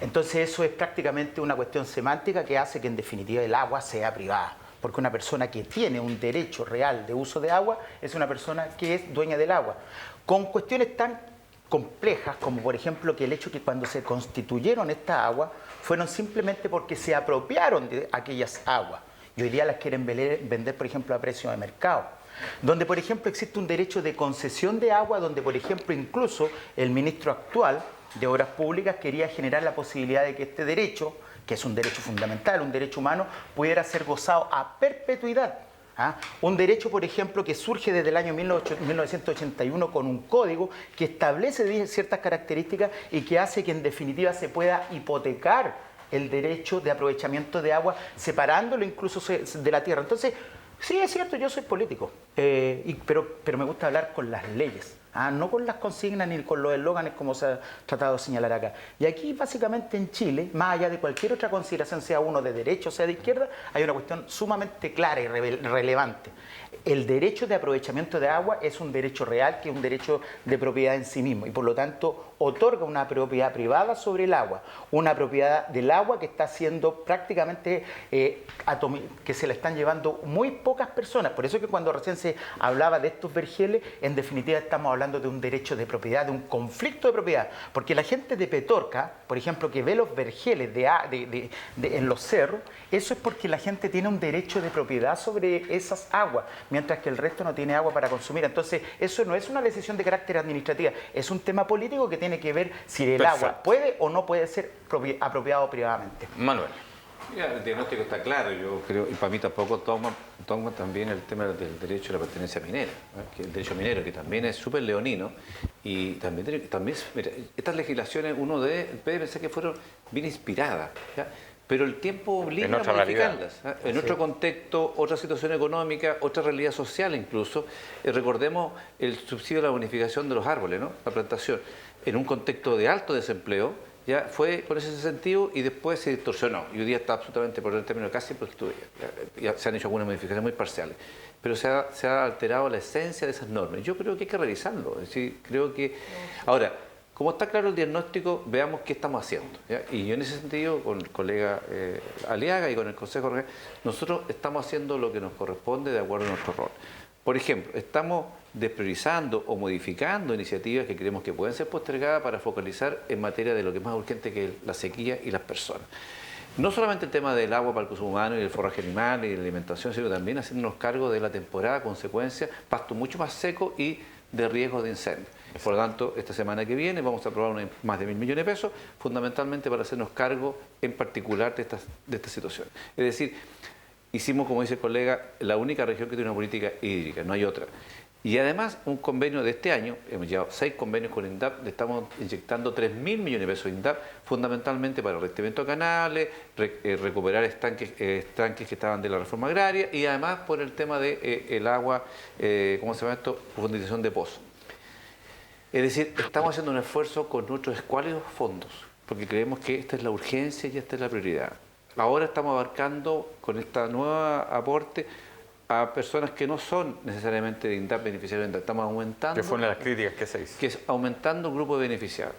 Entonces eso es prácticamente una cuestión semántica que hace que en definitiva el agua sea privada. Porque una persona que tiene un derecho real de uso de agua es una persona que es dueña del agua. Con cuestiones tan complejas como por ejemplo que el hecho que cuando se constituyeron estas aguas fueron simplemente porque se apropiaron de aquellas aguas y hoy día las quieren vender por ejemplo a precio de mercado. Donde por ejemplo existe un derecho de concesión de agua, donde por ejemplo incluso el ministro actual de Obras Públicas quería generar la posibilidad de que este derecho, que es un derecho fundamental, un derecho humano, pudiera ser gozado a perpetuidad. Un derecho, por ejemplo, que surge desde el año 1981 con un código que establece ciertas características y que hace que en definitiva se pueda hipotecar el derecho de aprovechamiento de agua, separándolo incluso de la tierra. Entonces, sí, es cierto, yo soy político, pero me gusta hablar con las leyes. No con las consignas ni con los eslóganes como se ha tratado de señalar acá. Y aquí básicamente en Chile, más allá de cualquier otra consideración, sea uno de derecha o sea de izquierda, hay una cuestión sumamente clara y relevante. El derecho de aprovechamiento de agua es un derecho real, que es un derecho de propiedad en sí mismo y por lo tanto otorga una propiedad privada sobre el agua, una propiedad del agua que está siendo prácticamente que se la están llevando muy pocas personas. Por eso que cuando recién se hablaba de estos vergeles, en definitiva estamos hablando de un derecho de propiedad, de un conflicto de propiedad, porque la gente de Petorca, por ejemplo, que ve los vergeles en los cerros, eso es porque la gente tiene un derecho de propiedad sobre esas aguas, mientras que el resto no tiene agua para consumir. Entonces, eso no es una decisión de carácter administrativa, es un tema político que tiene que ver si el agua puede o no puede ser apropiado privadamente. Manuel. Mira, el diagnóstico está claro, yo creo, y para mí tampoco toma también el tema del derecho a la pertenencia minera, que el derecho minero, que también es súper leonino, y también mira, estas legislaciones uno debe pensar que fueron bien inspiradas, ¿ya? Pero el tiempo obliga a modificarlas. En otro contexto, otra situación económica, otra realidad social incluso. Recordemos el subsidio a la bonificación de los árboles, ¿no? La plantación. En un contexto de alto desempleo, ya fue con ese sentido y después se distorsionó. Y hoy día está absolutamente, por el término casi prostituida. Ya se han hecho algunas modificaciones muy parciales. Pero se ha alterado la esencia de esas normas. Yo creo que hay que revisarlo. Es decir, creo que... Ahora, como está claro el diagnóstico, veamos qué estamos haciendo, ¿ya? Y yo en ese sentido, con el colega Aliaga y con el Consejo Regional, nosotros estamos haciendo lo que nos corresponde de acuerdo a nuestro rol. Por ejemplo, estamos despriorizando o modificando iniciativas que creemos que pueden ser postergadas para focalizar en materia de lo que es más urgente, que es la sequía y las personas. No solamente el tema del agua para el consumo humano y el forraje animal y la alimentación, sino también haciéndonos cargo de la temporada, consecuencia, pasto mucho más seco y de riesgo de incendio. Por lo tanto, esta semana que viene vamos a aprobar más de 1.000 millones de pesos, fundamentalmente para hacernos cargo en particular de esta situación. Es decir, hicimos, como dice el colega, la única región que tiene una política hídrica, no hay otra. Y además, un convenio de este año, hemos llevado 6 convenios con INDAP, le estamos inyectando 3.000 millones de pesos a INDAP, fundamentalmente para el revestimiento de canales, recuperar estanques que estaban de la reforma agraria y además por el tema de el agua, ¿cómo se llama esto? Profundización de pozos. Es decir, estamos haciendo un esfuerzo con nuestros escuálidos fondos, porque creemos que esta es la urgencia y esta es la prioridad. Ahora estamos abarcando con esta nueva aporte a personas que no son necesariamente de INDAP, beneficiarios de INDAP. Estamos aumentando... Que fueron las críticas que se hizo. Que es aumentando el grupo de beneficiarios.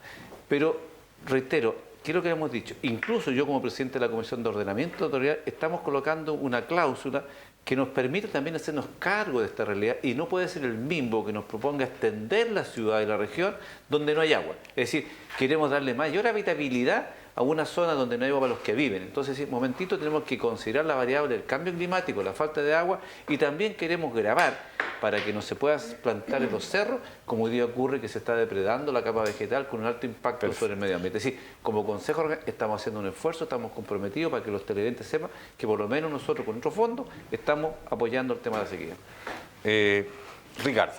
Pero, reitero, ¿qué es lo que hemos dicho? Incluso yo como presidente de la Comisión de Ordenamiento Territorial estamos colocando una cláusula que nos permite también hacernos cargo de esta realidad y no puede ser el mismo que nos proponga extender la ciudad y la región donde no hay agua. Es decir, queremos darle mayor habitabilidad a una zona donde no hay agua para los que viven. Entonces, en un momentito tenemos que considerar la variable del cambio climático, la falta de agua, y también queremos grabar para que no se pueda plantar en los cerros, como hoy día ocurre que se está depredando la capa vegetal con un alto impacto sobre el medio ambiente. Es decir, como Consejo estamos haciendo un esfuerzo, estamos comprometidos para que los televidentes sepan que por lo menos nosotros con nuestro fondo estamos apoyando el tema de la sequía. Ricardo.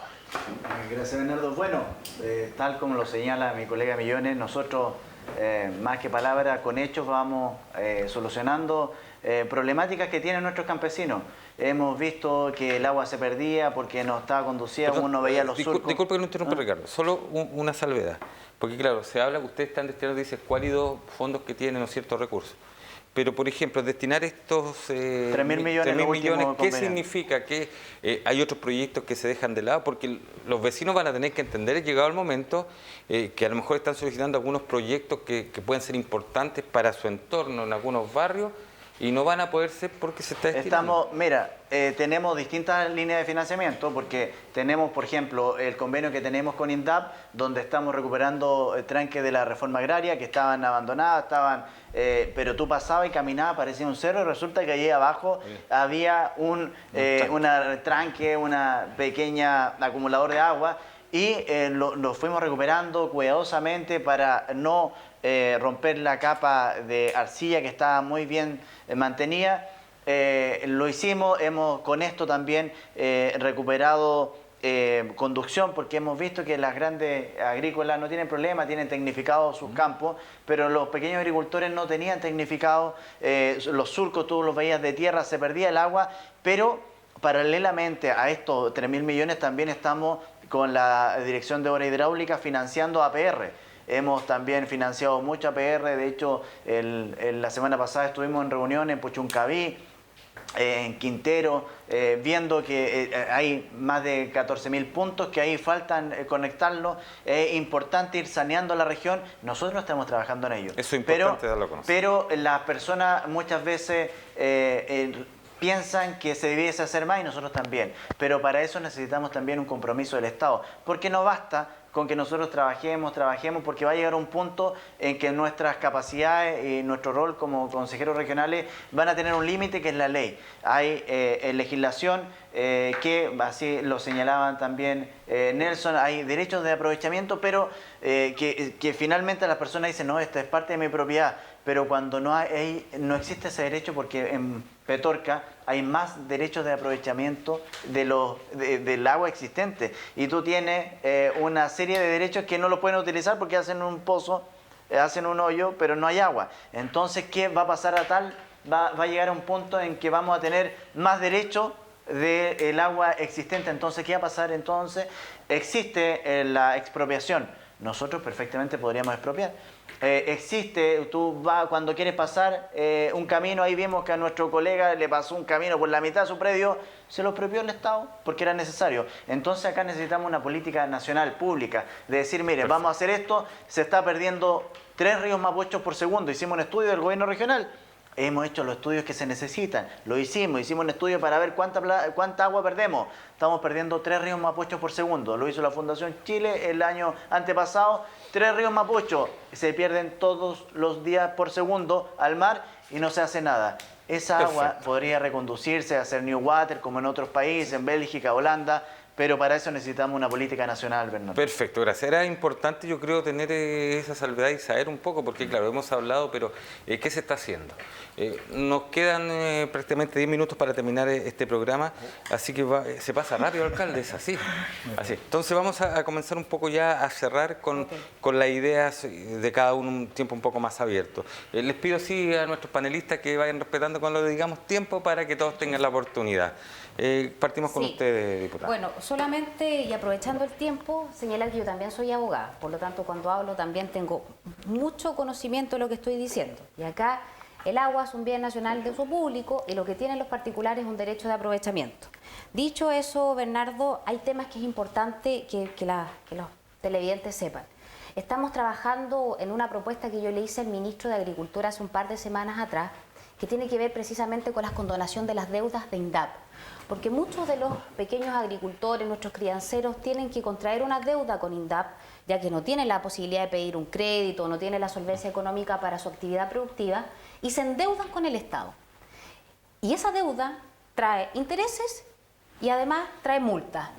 Gracias, Bernardo. Bueno, tal como lo señala mi colega Millones, nosotros, más que palabras, con hechos vamos solucionando problemáticas que tienen nuestros campesinos. Hemos visto que el agua se perdía porque no estaba conducida, uno veía los surcos. Disculpe que no interrumpa, Ricardo, solo una salvedad. Porque claro, se habla que ustedes están destinando, dice, cuálidos fondos que tienen, ¿no?, ciertos recursos. Pero, por ejemplo, destinar estos 3.000 millones, 3.000 millones, ¿qué convenio. significa? ¿Que hay otros proyectos que se dejan de lado? Porque los vecinos van a tener que entender, llegado el momento, que a lo mejor están solicitando algunos proyectos que pueden ser importantes para su entorno en algunos barrios y no van a poder ser porque se está destinando. Tenemos distintas líneas de financiamiento porque tenemos, por ejemplo, el convenio que tenemos con INDAP, donde estamos recuperando tranques de la reforma agraria que estaban abandonadas, pero tú pasabas y caminabas, parecía un cerro y resulta que allí abajo había un tranque, una pequeña acumulador de agua y lo fuimos recuperando cuidadosamente para no romper la capa de arcilla que estaba muy bien mantenida. Lo hicimos, hemos con esto también recuperado conducción, porque hemos visto que las grandes agrícolas no tienen problema, tienen tecnificados sus campos, pero los pequeños agricultores no tenían tecnificados, los surcos tú los veías de tierra, se perdía el agua, pero paralelamente a estos 3.000 millones también estamos con la Dirección de Obras Hidráulicas financiando APR. Hemos también financiado mucho APR, de hecho la semana pasada estuvimos en reunión en Puchuncaví, en Quintero, viendo que hay más de 14.000 puntos que ahí faltan conectarlos. Es importante ir saneando la región. Nosotros no estamos trabajando en ello. Eso es importante darlo a conocer. Pero las personas muchas veces piensan que se debiese hacer más y nosotros también. Pero para eso necesitamos también un compromiso del Estado. Porque no basta con que nosotros trabajemos, porque va a llegar un punto en que nuestras capacidades y nuestro rol como consejeros regionales van a tener un límite que es la ley. Hay legislación que, así lo señalaban también Nelson, hay derechos de aprovechamiento, pero que finalmente las personas dicen, no, esta es parte de mi propiedad, pero cuando no existe ese derecho, porque en Petorca hay más derechos de aprovechamiento del agua existente y tú tienes una serie de derechos que no lo pueden utilizar porque hacen un pozo, hacen un hoyo, pero no hay agua. Entonces, ¿qué va a pasar va a llegar a un punto en que vamos a tener más derechos del agua existente? Entonces, ¿qué va a pasar? Entonces, existe la expropiación. Nosotros perfectamente podríamos expropiar. Tú vas cuando quieres pasar un camino, ahí vimos que a nuestro colega le pasó un camino por la mitad de su predio, se lo expropió el Estado porque era necesario. Entonces acá necesitamos una política nacional, pública, de decir, mire, perfecto, vamos a hacer esto, se está perdiendo 3 ríos mapochos por segundo. Hicimos un estudio del gobierno regional. Hemos hecho los estudios que se necesitan, lo hicimos un estudio para ver cuánta agua perdemos. Estamos perdiendo 3 ríos mapochos por segundo. Lo hizo la Fundación Chile el año antepasado. 3 ríos mapochos se pierden todos los días por segundo al mar y no se hace nada. Esa agua podría reconducirse, hacer new water como en otros países, en Bélgica, Holanda, pero para eso necesitamos una política nacional, Bernardo. Perfecto, gracias. Era importante, yo creo, tener esa salvedad y saber un poco, porque claro, hemos hablado, pero ¿qué se está haciendo? Nos quedan prácticamente 10 minutos para terminar este programa, así que se pasa rápido, alcalde, es así. Entonces vamos a comenzar un poco ya a cerrar con las ideas de cada uno, un tiempo un poco más abierto. Les pido sí a nuestros panelistas que vayan respetando cuando le digamos tiempo para que todos tengan la oportunidad. Partimos con ustedes, diputada. Bueno, solamente y aprovechando el tiempo, señalar que yo también soy abogada, por lo tanto cuando hablo también tengo mucho conocimiento de lo que estoy diciendo. Y acá el agua es un bien nacional de uso público y lo que tienen los particulares es un derecho de aprovechamiento. Dicho eso, Bernardo, hay temas que es importante que los televidentes sepan. Estamos trabajando en una propuesta que yo le hice al ministro de Agricultura hace un par de semanas atrás, que tiene que ver precisamente con la condonación de las deudas de INDAP. Porque muchos de los pequeños agricultores, nuestros crianceros, tienen que contraer una deuda con INDAP, ya que no tienen la posibilidad de pedir un crédito, no tienen la solvencia económica para su actividad productiva, y se endeudan con el Estado. Y esa deuda trae intereses y además trae multas.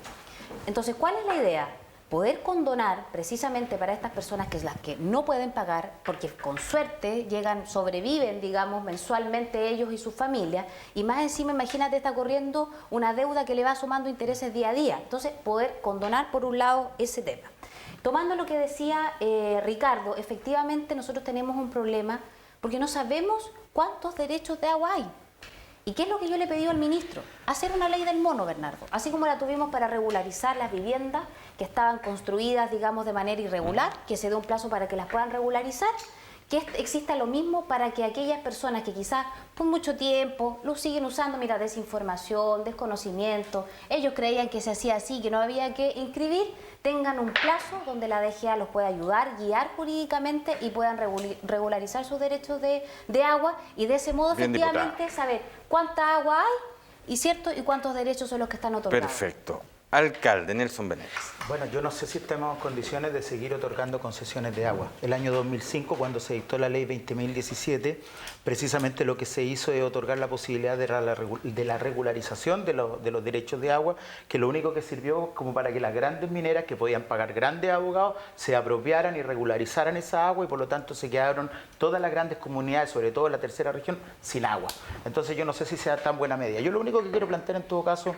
Entonces, ¿cuál es la idea? poder condonar precisamente para estas personas, que es las que no pueden pagar, porque con suerte llegan, sobreviven, digamos, mensualmente ellos y sus familias, y más encima, imagínate, está corriendo una deuda que le va sumando intereses día a día. Entonces, poder condonar por un lado ese tema. Tomando lo que decía Ricardo, efectivamente nosotros tenemos un problema porque no sabemos cuántos derechos de agua hay. ¿Y qué es lo que yo le he pedido al ministro? Hacer una ley del mono, Bernardo. Así como la tuvimos para regularizar las viviendas que estaban construidas, digamos, de manera irregular, que se dé un plazo para que las puedan regularizar, que exista lo mismo para que aquellas personas que quizás por mucho tiempo lo siguen usando, mira, desinformación, desconocimiento, ellos creían que se hacía así, que no había que inscribir, tengan un plazo donde la DGA los pueda ayudar, guiar jurídicamente y puedan regularizar sus derechos de agua, y de ese modo Bien, efectivamente diputada, saber cuánta agua hay y cuántos derechos son los que están otorgados. perfecto. Alcalde Nelson Venegas. Bueno, yo no sé si estamos en condiciones de seguir otorgando concesiones de agua. El año 2005, cuando se dictó la ley 20.017, precisamente lo que se hizo es otorgar la posibilidad de la regularización de los derechos de agua, que lo único que sirvió como para que las grandes mineras, que podían pagar grandes abogados, se apropiaran y regularizaran esa agua, y por lo tanto se quedaron todas las grandes comunidades, sobre todo la tercera región, sin agua. Entonces yo no sé si sea tan buena medida. Yo lo único que quiero plantear en todo caso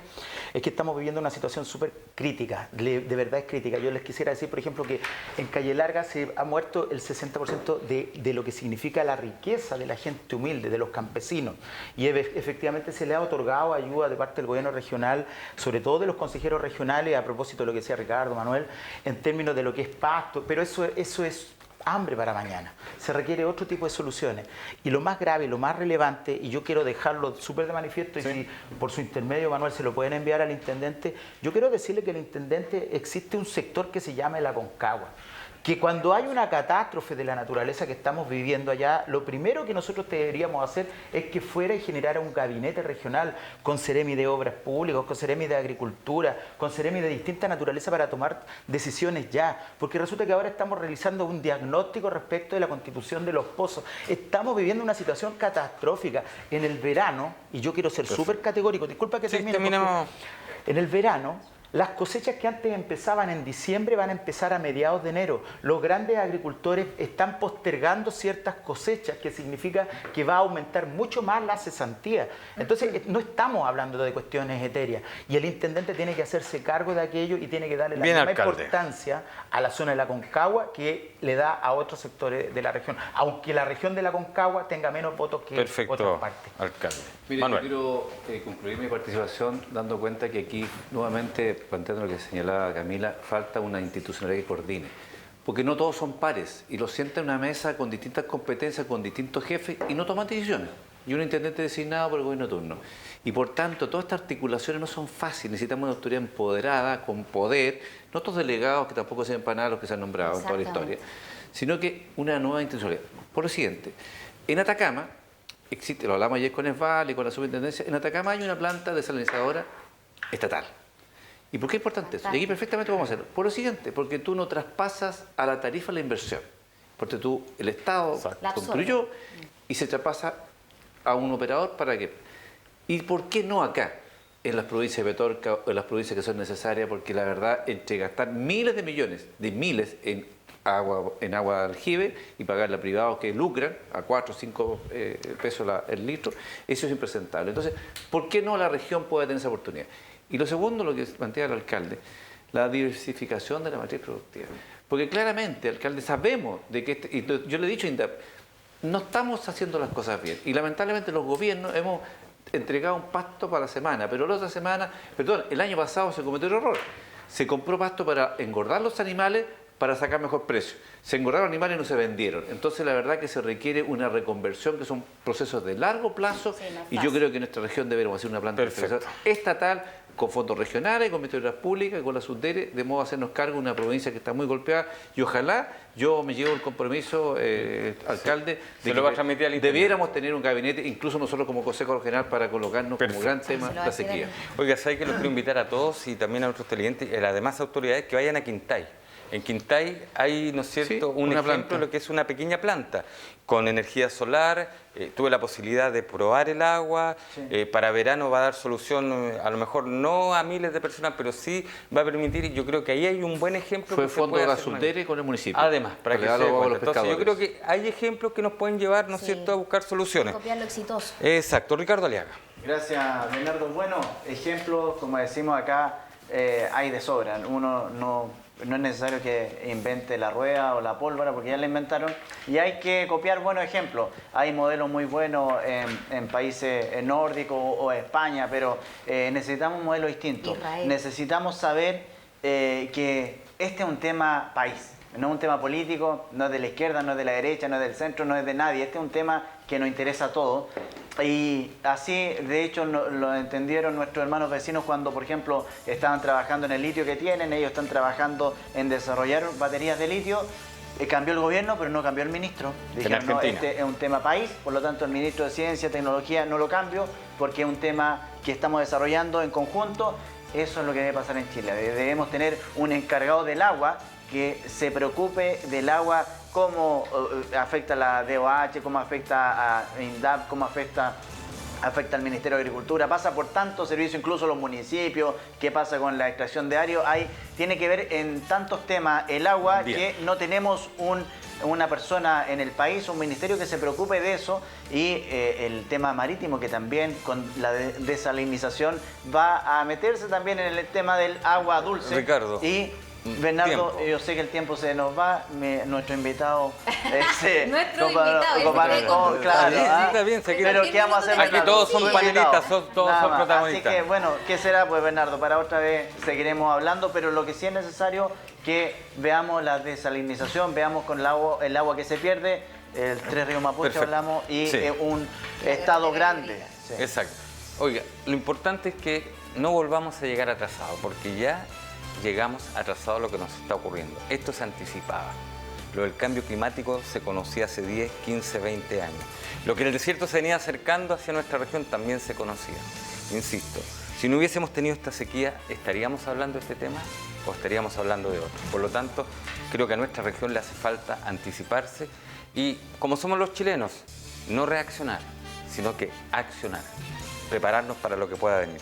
es que estamos viviendo una situación súper crítica, de verdad es crítica. Yo les quisiera decir, por ejemplo, que en Calle Larga se ha muerto el 60% de lo que significa la riqueza de la gente humilde, de los campesinos, y efectivamente se le ha otorgado ayuda de parte del gobierno regional, sobre todo de los consejeros regionales, a propósito de lo que decía Ricardo, Manuel, en términos de lo que es pasto, pero eso es hambre para mañana. Se requiere otro tipo de soluciones. Y lo más grave, lo más relevante, y yo quiero dejarlo súper de manifiesto, y si por su intermedio, Manuel, se lo pueden enviar al intendente, yo quiero decirle que el intendente, existe un sector que se llama el Aconcagua, que cuando hay una catástrofe de la naturaleza que estamos viviendo allá, lo primero que nosotros deberíamos hacer es que fuera y generara un gabinete regional con Seremi de Obras Públicas, con Seremi de Agricultura, con Seremi de distinta naturaleza, para tomar decisiones ya, porque resulta que ahora estamos realizando un diagnóstico respecto de la constitución de los pozos. Estamos viviendo una situación catastrófica. En el verano, y yo quiero ser súper categórico, disculpa que terminemos. En el verano, las cosechas que antes empezaban en diciembre van a empezar a mediados de enero. Los grandes agricultores están postergando ciertas cosechas, que significa que va a aumentar mucho más la cesantía. Entonces, no estamos hablando de cuestiones etéreas. Y el intendente tiene que hacerse cargo de aquello y tiene que darle la misma importancia a la zona de la Aconcagua que le da a otros sectores de la región. Aunque la región de la Aconcagua tenga menos votos que otras partes. Alcalde. Mire, yo quiero concluir mi participación dando cuenta que aquí, nuevamente, planteando lo que señalaba Camila, falta una institucionalidad que coordine. Porque no todos son pares, y los sientan en una mesa con distintas competencias, con distintos jefes, y no toman decisiones. Y un intendente designado por el gobierno de turno. Y por tanto, todas estas articulaciones no son fáciles. Necesitamos una autoridad empoderada, con poder, no estos delegados que tampoco se para nada los que se han nombrado en toda la historia, sino que una nueva institucionalidad. Por lo siguiente, en Atacama, existe, lo hablamos ayer con Esval y con la superintendencia, en Atacama hay una planta desalinizadora estatal. ¿Y por qué es importante eso? Y aquí perfectamente vamos a hacerlo. Por lo siguiente, porque tú no traspasas a la tarifa la inversión. Porque el Estado construyó y se traspasa a un operador para que... ¿Y por qué no acá? En las provincias de Petorca o en las provincias que son necesarias, porque la verdad, entre gastar miles de millones, en agua de aljibe y pagarle a privados que lucran a 4 o 5 pesos el litro, eso es impresentable. Entonces, ¿por qué no la región puede tener esa oportunidad? Y lo segundo, lo que plantea el alcalde, la diversificación de la matriz productiva. Porque claramente, alcalde, sabemos de que, y yo le he dicho, no estamos haciendo las cosas bien. Y lamentablemente los gobiernos hemos entregado un pasto para la semana, pero la otra semana, el año pasado se cometió el error. Se compró pasto para engordar los animales para sacar mejor precio. Se engordaron animales y no se vendieron. Entonces, la verdad que se requiere una reconversión, que son procesos de largo plazo, y yo creo que en nuestra región deberíamos hacer una planta estatal, con fondos regionales, con ministerios públicas, con la SUDERE, de modo a hacernos cargo de una provincia que está muy golpeada, y ojalá, yo me llevo el compromiso, alcalde, de que debiéramos tener un gabinete, incluso nosotros como Consejo Regional, para colocarnos como gran tema la sequía. Oiga, ¿sabe que los quiero invitar a todos y también a nuestros televidentes y a las demás autoridades que vayan a Quintay? En Quintay hay, ¿no es cierto?, Sí, un una ejemplo planta. de lo que es una pequeña planta con energía solar. Tuve la posibilidad de probar el agua. Para verano va a dar solución, a lo mejor no a miles de personas, pero sí va a permitir, y yo creo que ahí hay un buen ejemplo. Fue que se fondo puede de hacer Gasundere con el municipio. Además, para que se dar dé agua a cuenta. los Entonces, yo creo pescadores. que hay ejemplos que nos pueden llevar, ¿no es Sí. cierto?, a buscar soluciones. Copiar lo exitoso. Exacto. Ricardo Aliaga. Gracias, Bernardo. Bueno, ejemplos, como decimos acá, hay de sobra. Uno no es necesario que invente la rueda o la pólvora porque ya la inventaron y hay que copiar buenos ejemplos. Hay modelos muy buenos en países nórdicos o España, pero necesitamos un modelo distinto. Israel. Necesitamos saber que este es un tema país. No es un tema político, no es de la izquierda, no es de la derecha, no es del centro, no es de nadie. Este es un tema que nos interesa a todos. Y así, de hecho, lo entendieron nuestros hermanos vecinos cuando, por ejemplo, estaban trabajando en el litio que tienen. Ellos están trabajando en desarrollar baterías de litio. Cambió el gobierno, pero no cambió el ministro. Dijeron, no, Argentina. este es un tema país, por lo tanto el ministro de Ciencia y Tecnología no lo cambio porque es un tema que estamos desarrollando en conjunto. Eso es lo que debe pasar en Chile. Debemos tener un encargado del agua que se preocupe del agua, cómo afecta la DOH, cómo afecta a INDAP, cómo afecta al Ministerio de Agricultura, pasa por tantos servicios, incluso los municipios, qué pasa con la extracción de ario. Tiene que ver en tantos temas el agua. Bien. Que no tenemos una persona en el país, un ministerio que se preocupe de eso, y el tema marítimo que también con la desalinización va a meterse también en el tema del agua dulce. Ricardo. Y Bernardo, Tiempo. yo sé que el tiempo se nos va, nuestro invitado... Nuestro invitado, claro. Está bien, se quiere- Pero ¿qué vamos a hacer, Aquí Bernardo? todos son Su panelistas, invitado. todos Nada son más. protagonistas. Así que, bueno, ¿qué será, pues, Bernardo? Para otra vez seguiremos hablando, pero lo que sí es necesario que veamos la desalinización, veamos con el agua que se pierde, el Tres Ríos Mapuche Perfecto. hablamos, y Sí. un estado grande. Sí. Exacto. Oiga, lo importante es que no volvamos a llegar atrasados, porque ya llegamos atrasados a lo que nos está ocurriendo. Esto se anticipaba. Lo del cambio climático se conocía hace 10, 15, 20 años. Lo que en el desierto se venía acercando hacia nuestra región también se conocía. Insisto, si no hubiésemos tenido esta sequía, ¿estaríamos hablando de este tema o estaríamos hablando de otro? Por lo tanto, creo que a nuestra región le hace falta anticiparse y, como somos los chilenos, no reaccionar, sino que accionar, prepararnos para lo que pueda venir.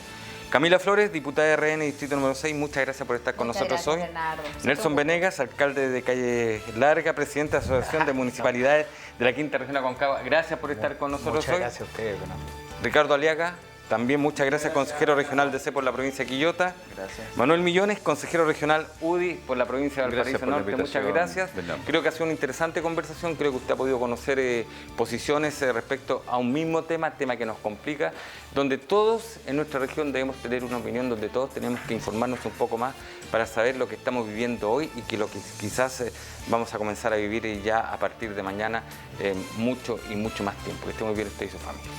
Camila Flores, diputada de RN, Distrito número 6, muchas gracias por estar con Muchas nosotros gracias, hoy. Bernardo. Nelson Venegas, alcalde de Calle Larga, presidente de la Asociación de Municipalidades de la Quinta Región Aconcagua. Gracias por estar con nosotros Muchas hoy. gracias a ustedes, Bernardo. Ricardo Aliaga, también muchas gracias, consejero regional de C por la provincia de Quillota. Gracias. Manuel Millones, consejero regional UDI por la provincia de Gracias Valparaíso por la Norte. Muchas invitación, gracias. Bernardo. Creo que ha sido una interesante conversación. Creo que usted ha podido conocer posiciones respecto a un mismo tema que nos complica, donde todos en nuestra región debemos tener una opinión, donde todos tenemos que informarnos un poco más para saber lo que estamos viviendo hoy y que lo que quizás vamos a comenzar a vivir ya a partir de mañana mucho y mucho más tiempo. Que esté muy bien usted y su familia.